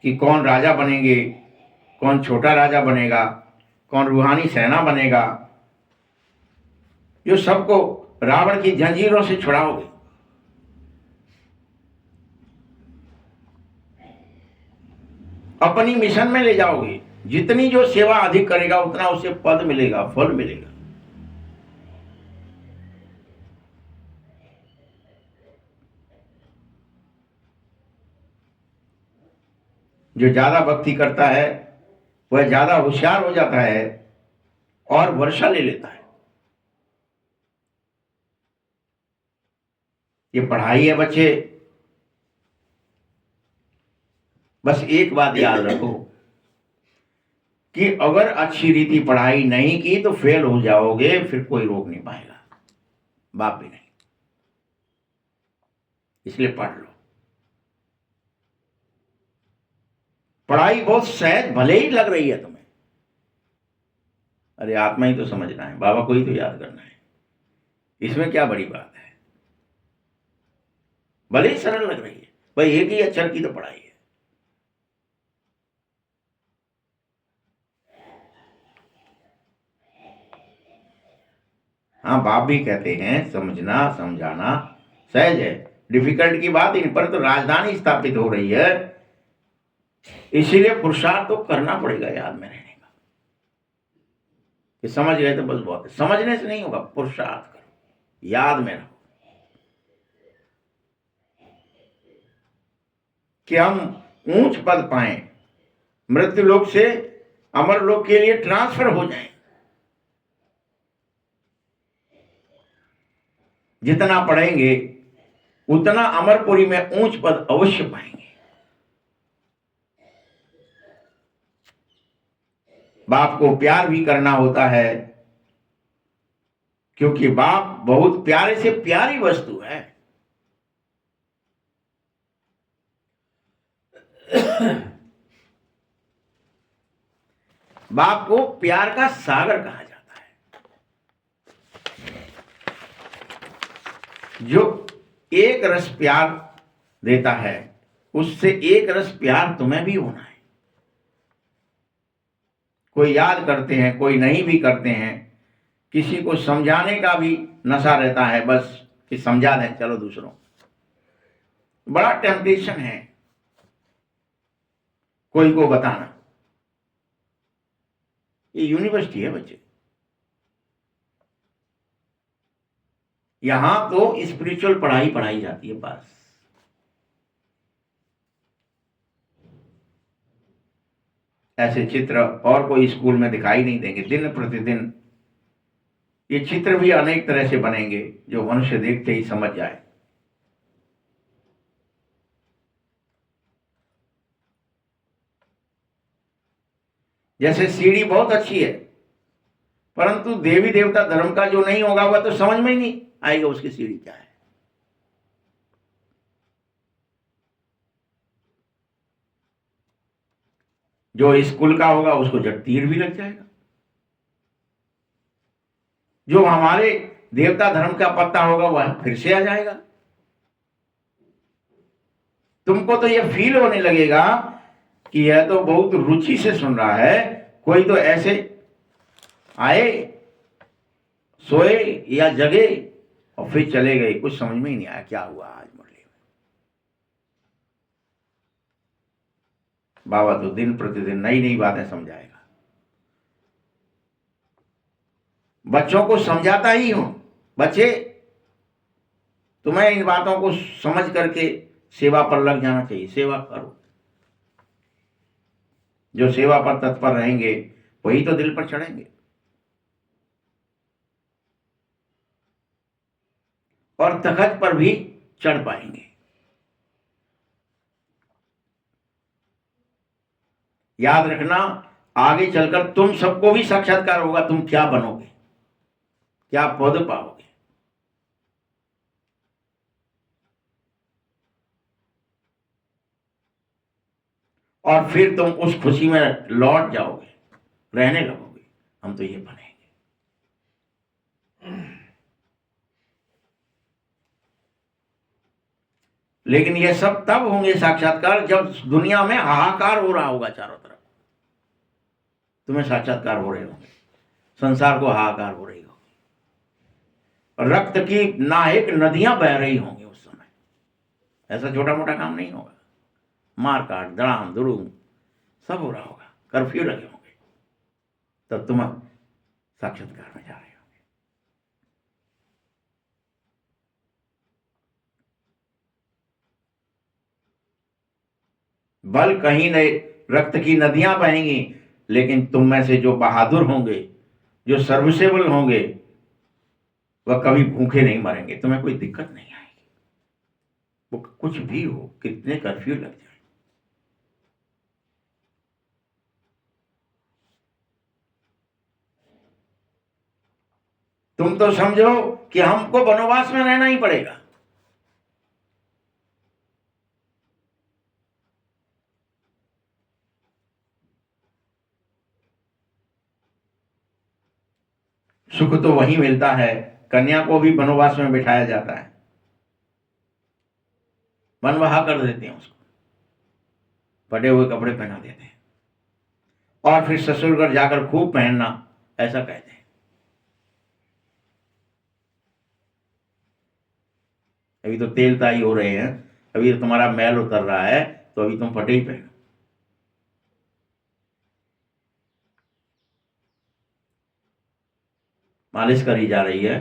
कि कौन राजा बनेंगे, कौन छोटा राजा बनेगा, कौन रूहानी सेना बनेगा, जो सबको रावण की जंजीरों से छुड़ाओगे। अपनी मिशन में ले जाओगे। जितनी जो सेवा अधिक करेगा उतना उसे पद मिलेगा, फल मिलेगा। जो ज्यादा भक्ति करता है वह ज्यादा होशियार हो जाता है और वर्षा ले लेता है। ये पढ़ाई है बच्चे। बस एक बात याद रखो कि अगर अच्छी रीति पढ़ाई नहीं की तो फेल हो जाओगे, फिर कोई रोक नहीं पाएगा, बाप भी नहीं। इसलिए पढ़ लो। पढ़ाई बहुत सहज भले ही लग रही है तुम्हें, अरे आत्मा ही तो समझना है, बाबा को ही तो याद करना है। इसमें क्या बड़ी बात है? भले ही सरल लग रही है, भाई एक ही अक्षर की तो पढ़ाई है। हाँ, बाप भी कहते हैं समझना समझाना सहज है, डिफिकल्ट की बात इन पर तो राजधानी स्थापित हो रही है, इसीलिए पुरुषार्थ तो करना पड़ेगा याद में रहने का। कि समझ गए तो बस बहुत है। समझने से नहीं होगा, पुरुषार्थ करो, याद में रहो। कि हम ऊंच पद पाएं, मृत्यु लोक से अमर लोक के लिए ट्रांसफर हो जाएं। जितना पढ़ेंगे उतना अमरपुरी में ऊंच पद अवश्य पाएंगे। बाप को प्यार भी करना होता है, क्योंकि बाप बहुत प्यारे से प्यारी वस्तु है। बाप को प्यार का सागर कहा जाता है। जो एक रस प्यार देता है, उससे एक रस प्यार तुम्हें भी होना है। कोई याद करते हैं, कोई नहीं भी करते हैं, किसी को समझाने का भी नशा रहता है, बस कि समझा दें चलो दूसरों। बड़ा टेम्पटेशन है कोई को बताना। ये यूनिवर्सिटी है बच्चे, यहां तो स्पिरिचुअल पढ़ाई पढ़ाई जाती है बस। ऐसे चित्र और कोई स्कूल में दिखाई नहीं देंगे। दिन प्रतिदिन ये चित्र भी अनेक तरह से बनेंगे जो मनुष्य देखते ही समझ जाए। जैसे सीढ़ी बहुत अच्छी है, परंतु देवी देवता धर्म का जो नहीं होगा वह तो समझ में ही नहीं आएगा उसकी सीढ़ी क्या है। जो स्कूल का होगा उसको जब तीर भी लग जाएगा। जो हमारे देवता धर्म का पत्ता होगा वह फिर से आ जाएगा। तुमको तो यह फील होने लगेगा कि यह तो बहुत रुचि से सुन रहा है। कोई तो ऐसे आए, सोए या जगे और फिर चले गए, कुछ समझ में ही नहीं आया क्या हुआ आज मुरली में। बाबा तो दिन प्रतिदिन नई नई बातें समझाएगा। बच्चों को समझाता ही हूं, बच्चे तुम्हें इन बातों को समझ करके सेवा पर लग जाना चाहिए। सेवा करो, जो सेवा पर तत्पर रहेंगे वही तो दिल पर चढ़ेंगे और तखत पर भी चढ़ पाएंगे। याद रखना, आगे चलकर तुम सबको भी साक्षात्कार होगा। तुम क्या बनोगे, क्या पद पाओगे। और फिर तुम उस खुशी में लौट जाओगे, रहने लगोगे। हम तो ये बनेंगे। लेकिन ये सब तब होंगे साक्षात्कार जब दुनिया में हाहाकार हो रहा होगा चारों तरफ। तुम्हें साक्षात्कार हो रहे होंगे, संसार को हाहाकार हो रही होगी, रक्त की नायक नदियां बह रही होंगी उस समय। ऐसा छोटा मोटा काम नहीं होगा। मार काट, धड़ाम धुड़ूम सब हो रहा होगा, कर्फ्यू लगे होंगे, तब तुम साक्षात्कार में जा रहे होंगे। बल कहीं नहीं, रक्त की नदियां बहेंगी, लेकिन तुम में से जो बहादुर होंगे, जो सर्विसेबल होंगे, वह कभी भूखे नहीं मरेंगे। तुम्हें कोई दिक्कत नहीं आएगी, वो कुछ भी हो, कितने कर्फ्यू लग जाए। तुम तो समझो कि हमको वनवास में रहना ही पड़ेगा। सुख तो वही मिलता है। कन्या को भी वनवास में बिठाया जाता है, वनवाह कर देते हैं उसको, फटे हुए कपड़े पहना देते हैं और फिर ससुर घर जाकर खूब पहनना, ऐसा कहते हैं। अभी तो तेल ताई हो रहे हैं, अभी तो तुम्हारा मैल उतर रहा है, तो अभी तुम फटे ही पहनो। मालिश करी जा रही है,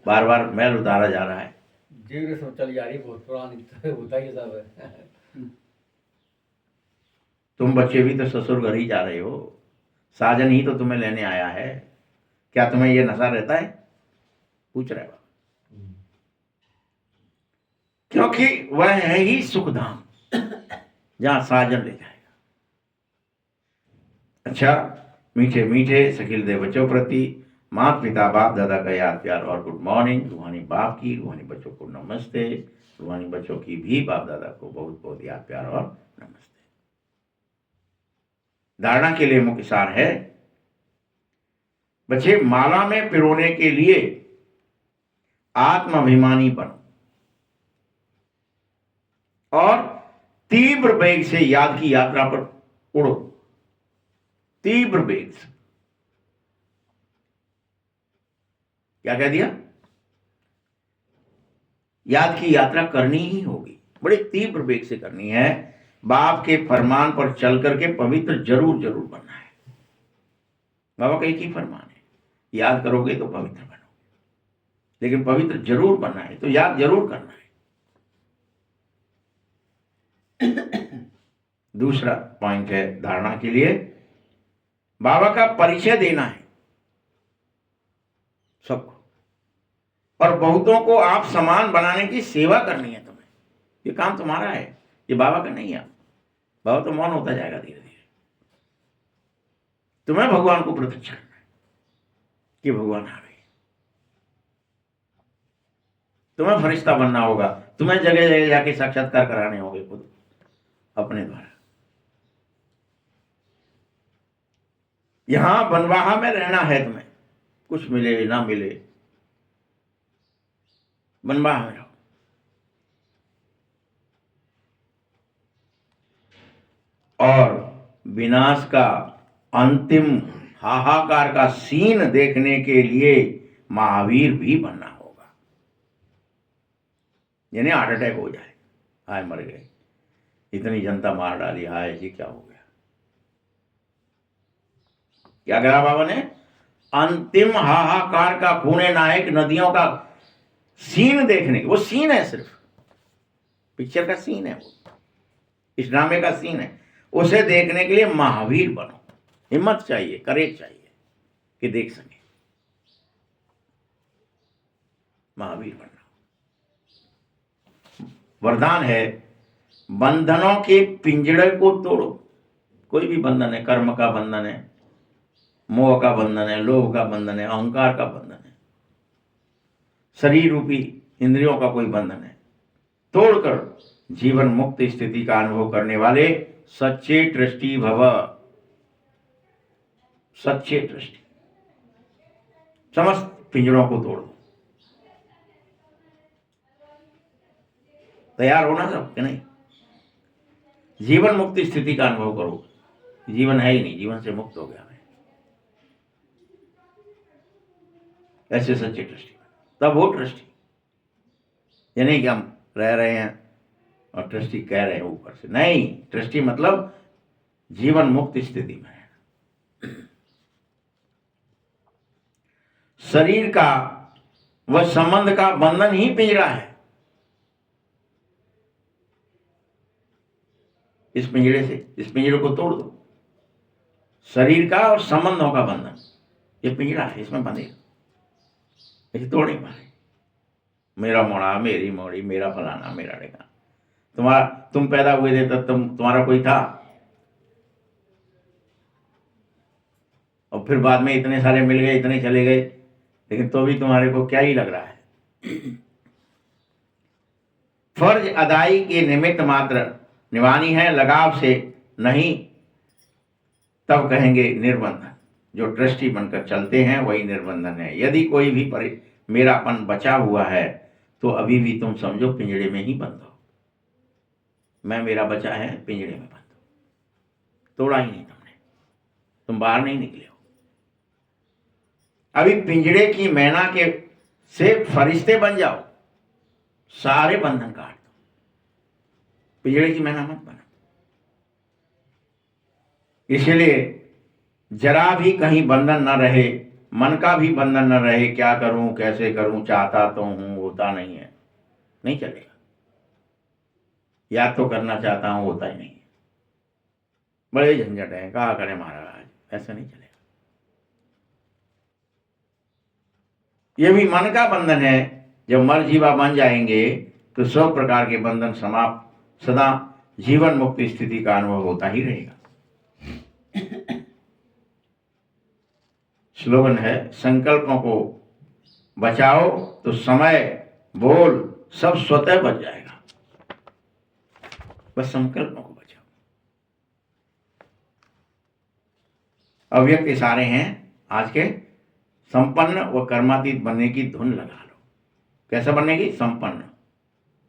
बार बार मैल उतारा जा रहा है। जीव सब चली जा रही, बहुत पुरानी होता ही सब है। तुम बच्चे भी तो ससुर घर ही जा रहे हो, साजन ही तो तुम्हें लेने आया है, क्या तुम्हें ये नशा रहता है? पूछ रहे बाबा। क्योंकि वह है ही सुखधाम जहां साजन ले जाएगा। अच्छा, मीठे मीठे सखिल दे बच्चों प्रति माता पिता बाप दादा का याद प्यार और गुड मॉर्निंग। रूहानी बाप की, रूहानी बच्चों को नमस्ते। रूहानी बच्चों की भी बाप दादा को बहुत बहुत याद प्यार और नमस्ते। धारणा के लिए मुख्य सार है, बच्चे माला में पिरोने के लिए आत्माभिमानी बनो और तीव्र वेग से याद की यात्रा पर उड़ो। तीव्र वेग से। क्या कह दिया? याद की यात्रा करनी ही होगी, बड़े तीव्र वेग से करनी है। बाप के फरमान पर चल करके पवित्र जरूर जरूर बनना है। बाबा का एक ही फरमान है, याद करोगे तो पवित्र बनोगे, लेकिन पवित्र जरूर बनना है तो याद जरूर करना है। दूसरा पॉइंट है धारणा के लिए, बाबा का परिचय देना है सबको, और बहुतों को आप समान बनाने की सेवा करनी है तुम्हें। ये काम तुम्हारा है, ये बाबा का नहीं है। बाबा तो मौन होता जाएगा धीरे धीरे। तुम्हें भगवान को प्रत्यक्ष करना है कि भगवान आ गए। तुम्हें फरिश्ता बनना होगा, तुम्हें जगह जगह जाके साक्षात्कार कराने होंगे खुद अपने द्वारा। यहां बनवाहा में रहना है तुम्हें, कुछ मिले ना मिले, बनवाहा में रहो। और विनाश का अंतिम हाहाकार का सीन देखने के लिए महावीर भी बनना होगा। यानी हार्ट अटैक हो जाए, हाय मर गए, इतनी जनता मार डाली, हाय जी क्या हो गया। क्या कहा बाबा ने? अंतिम हाहाकार का खूने नायक नदियों का सीन देखने, वो सीन है, सिर्फ पिक्चर का सीन है, वो इस ड्रामे का सीन है। उसे देखने के लिए महावीर बनो। हिम्मत चाहिए, करेज चाहिए कि देख सके। महावीर बनना वरदान है। बंधनों के पिंजड़े को तोड़ो। कोई भी बंधन है, कर्म का बंधन है, मोह का बंधन है, लोभ का बंधन है, अहंकार का बंधन है, शरीर रूपी इंद्रियों का कोई बंधन है, तोड़कर जीवन मुक्त स्थिति का अनुभव करने वाले सच्चे ट्रस्टी भव। सच्चे ट्रस्टी, समस्त पिंजड़ों को तोड़ दो। तैयार होना सब कि नहीं? जीवन मुक्त स्थिति का अनुभव करो। जीवन है ही नहीं, जीवन से मुक्त हो गया मैं, ऐसे सच्चे ट्रस्टी। तब वो ट्रस्टी, यानी कि हम रह रहे हैं और ट्रस्टी कह रहे हैं ऊपर से, नहीं। ट्रस्टी मतलब जीवन मुक्त स्थिति में है। शरीर का व संबंध का बंधन ही पिंजरा है। इस पिंजरे से, इस पिंजरे को तोड़ दो। शरीर का और संबंधों का बंधन, ये पिंजरा है, इसमें बंधेगा, इसे तोड़ नहीं पाए। मेरा मोड़ा, मेरी मोड़ी, मेरा फलाना, मेरा ढेका। तुम्हारा, तुम पैदा हुए थे तब तुम्हारा कोई था, और फिर बाद में इतने सारे मिल गए, इतने चले गए, लेकिन तो भी तुम्हारे को क्या ही लग रहा है। फर्ज अदाई के निमित्त मात्र निभानी है, लगाव से नहीं, तब कहेंगे निर्बंधन। जो ट्रस्टी बनकर चलते हैं वही निर्बंधन है। यदि कोई भी मेरापन बचा हुआ है तो अभी भी तुम समझो पिंजड़े में ही बंद हो। मैं मेरा बचा है, पिंजड़े में बंद हो, तोड़ा ही नहीं तुमने, तुम बाहर नहीं निकले हो। अभी पिंजड़े की मैना के से फरिश्ते बन जाओ, सारे बंधन काट दो। पिंजड़े की मैना मत बनो। इसलिए जरा भी कहीं बंधन न रहे, मन का भी बंधन न रहे। क्या करूं, कैसे करूं, चाहता तो हूं, होता नहीं है, नहीं चलेगा। याद तो करना चाहता हूं, होता ही नहीं है। बड़े झंझट है, कहा करें महाराज, ऐसा नहीं चलेगा। ये भी मन का बंधन है। जब मर जीवा बन जाएंगे तो सब प्रकार के बंधन समाप्त, सदा जीवन मुक्त स्थिति का अनुभव होता ही रहेगा। स्लोगन है, संकल्पों को बचाओ तो समय, बोल सब स्वतः बच जाएगा। बस संकल्पों को बचाओ। अव्यक्त इशारे हैं आज के। संपन्न व कर्मातीत बनने की धुन लगा लो। कैसा बनने की? संपन्न,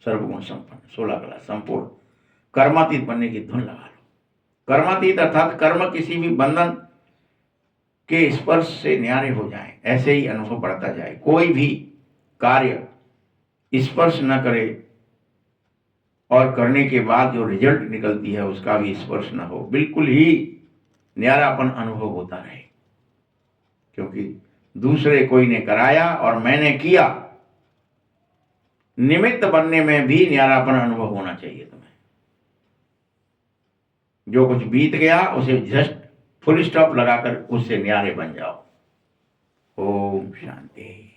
सर्वगुण संपन्न, 16 कला संपूर्ण। कर्मातीत बनने की धुन लगा लो। कर्मातीत अर्थात कर्म किसी भी बंधन के स्पर्श से न्यारे हो जाए, ऐसे ही अनुभव बढ़ता जाए। कोई भी कार्य स्पर्श न करे और करने के बाद जो रिजल्ट निकलती है उसका भी स्पर्श न हो, बिल्कुल ही न्यारापन अनुभव होता रहे। क्योंकि दूसरे कोई ने कराया और मैंने किया, निमित्त बनने में भी न्यारापन अनुभव होना चाहिए तुम्हें। जो कुछ बीत गया उसे जस्ट फुल स्टॉप लगाकर उससे न्यारे बन जाओ। ओम शांति।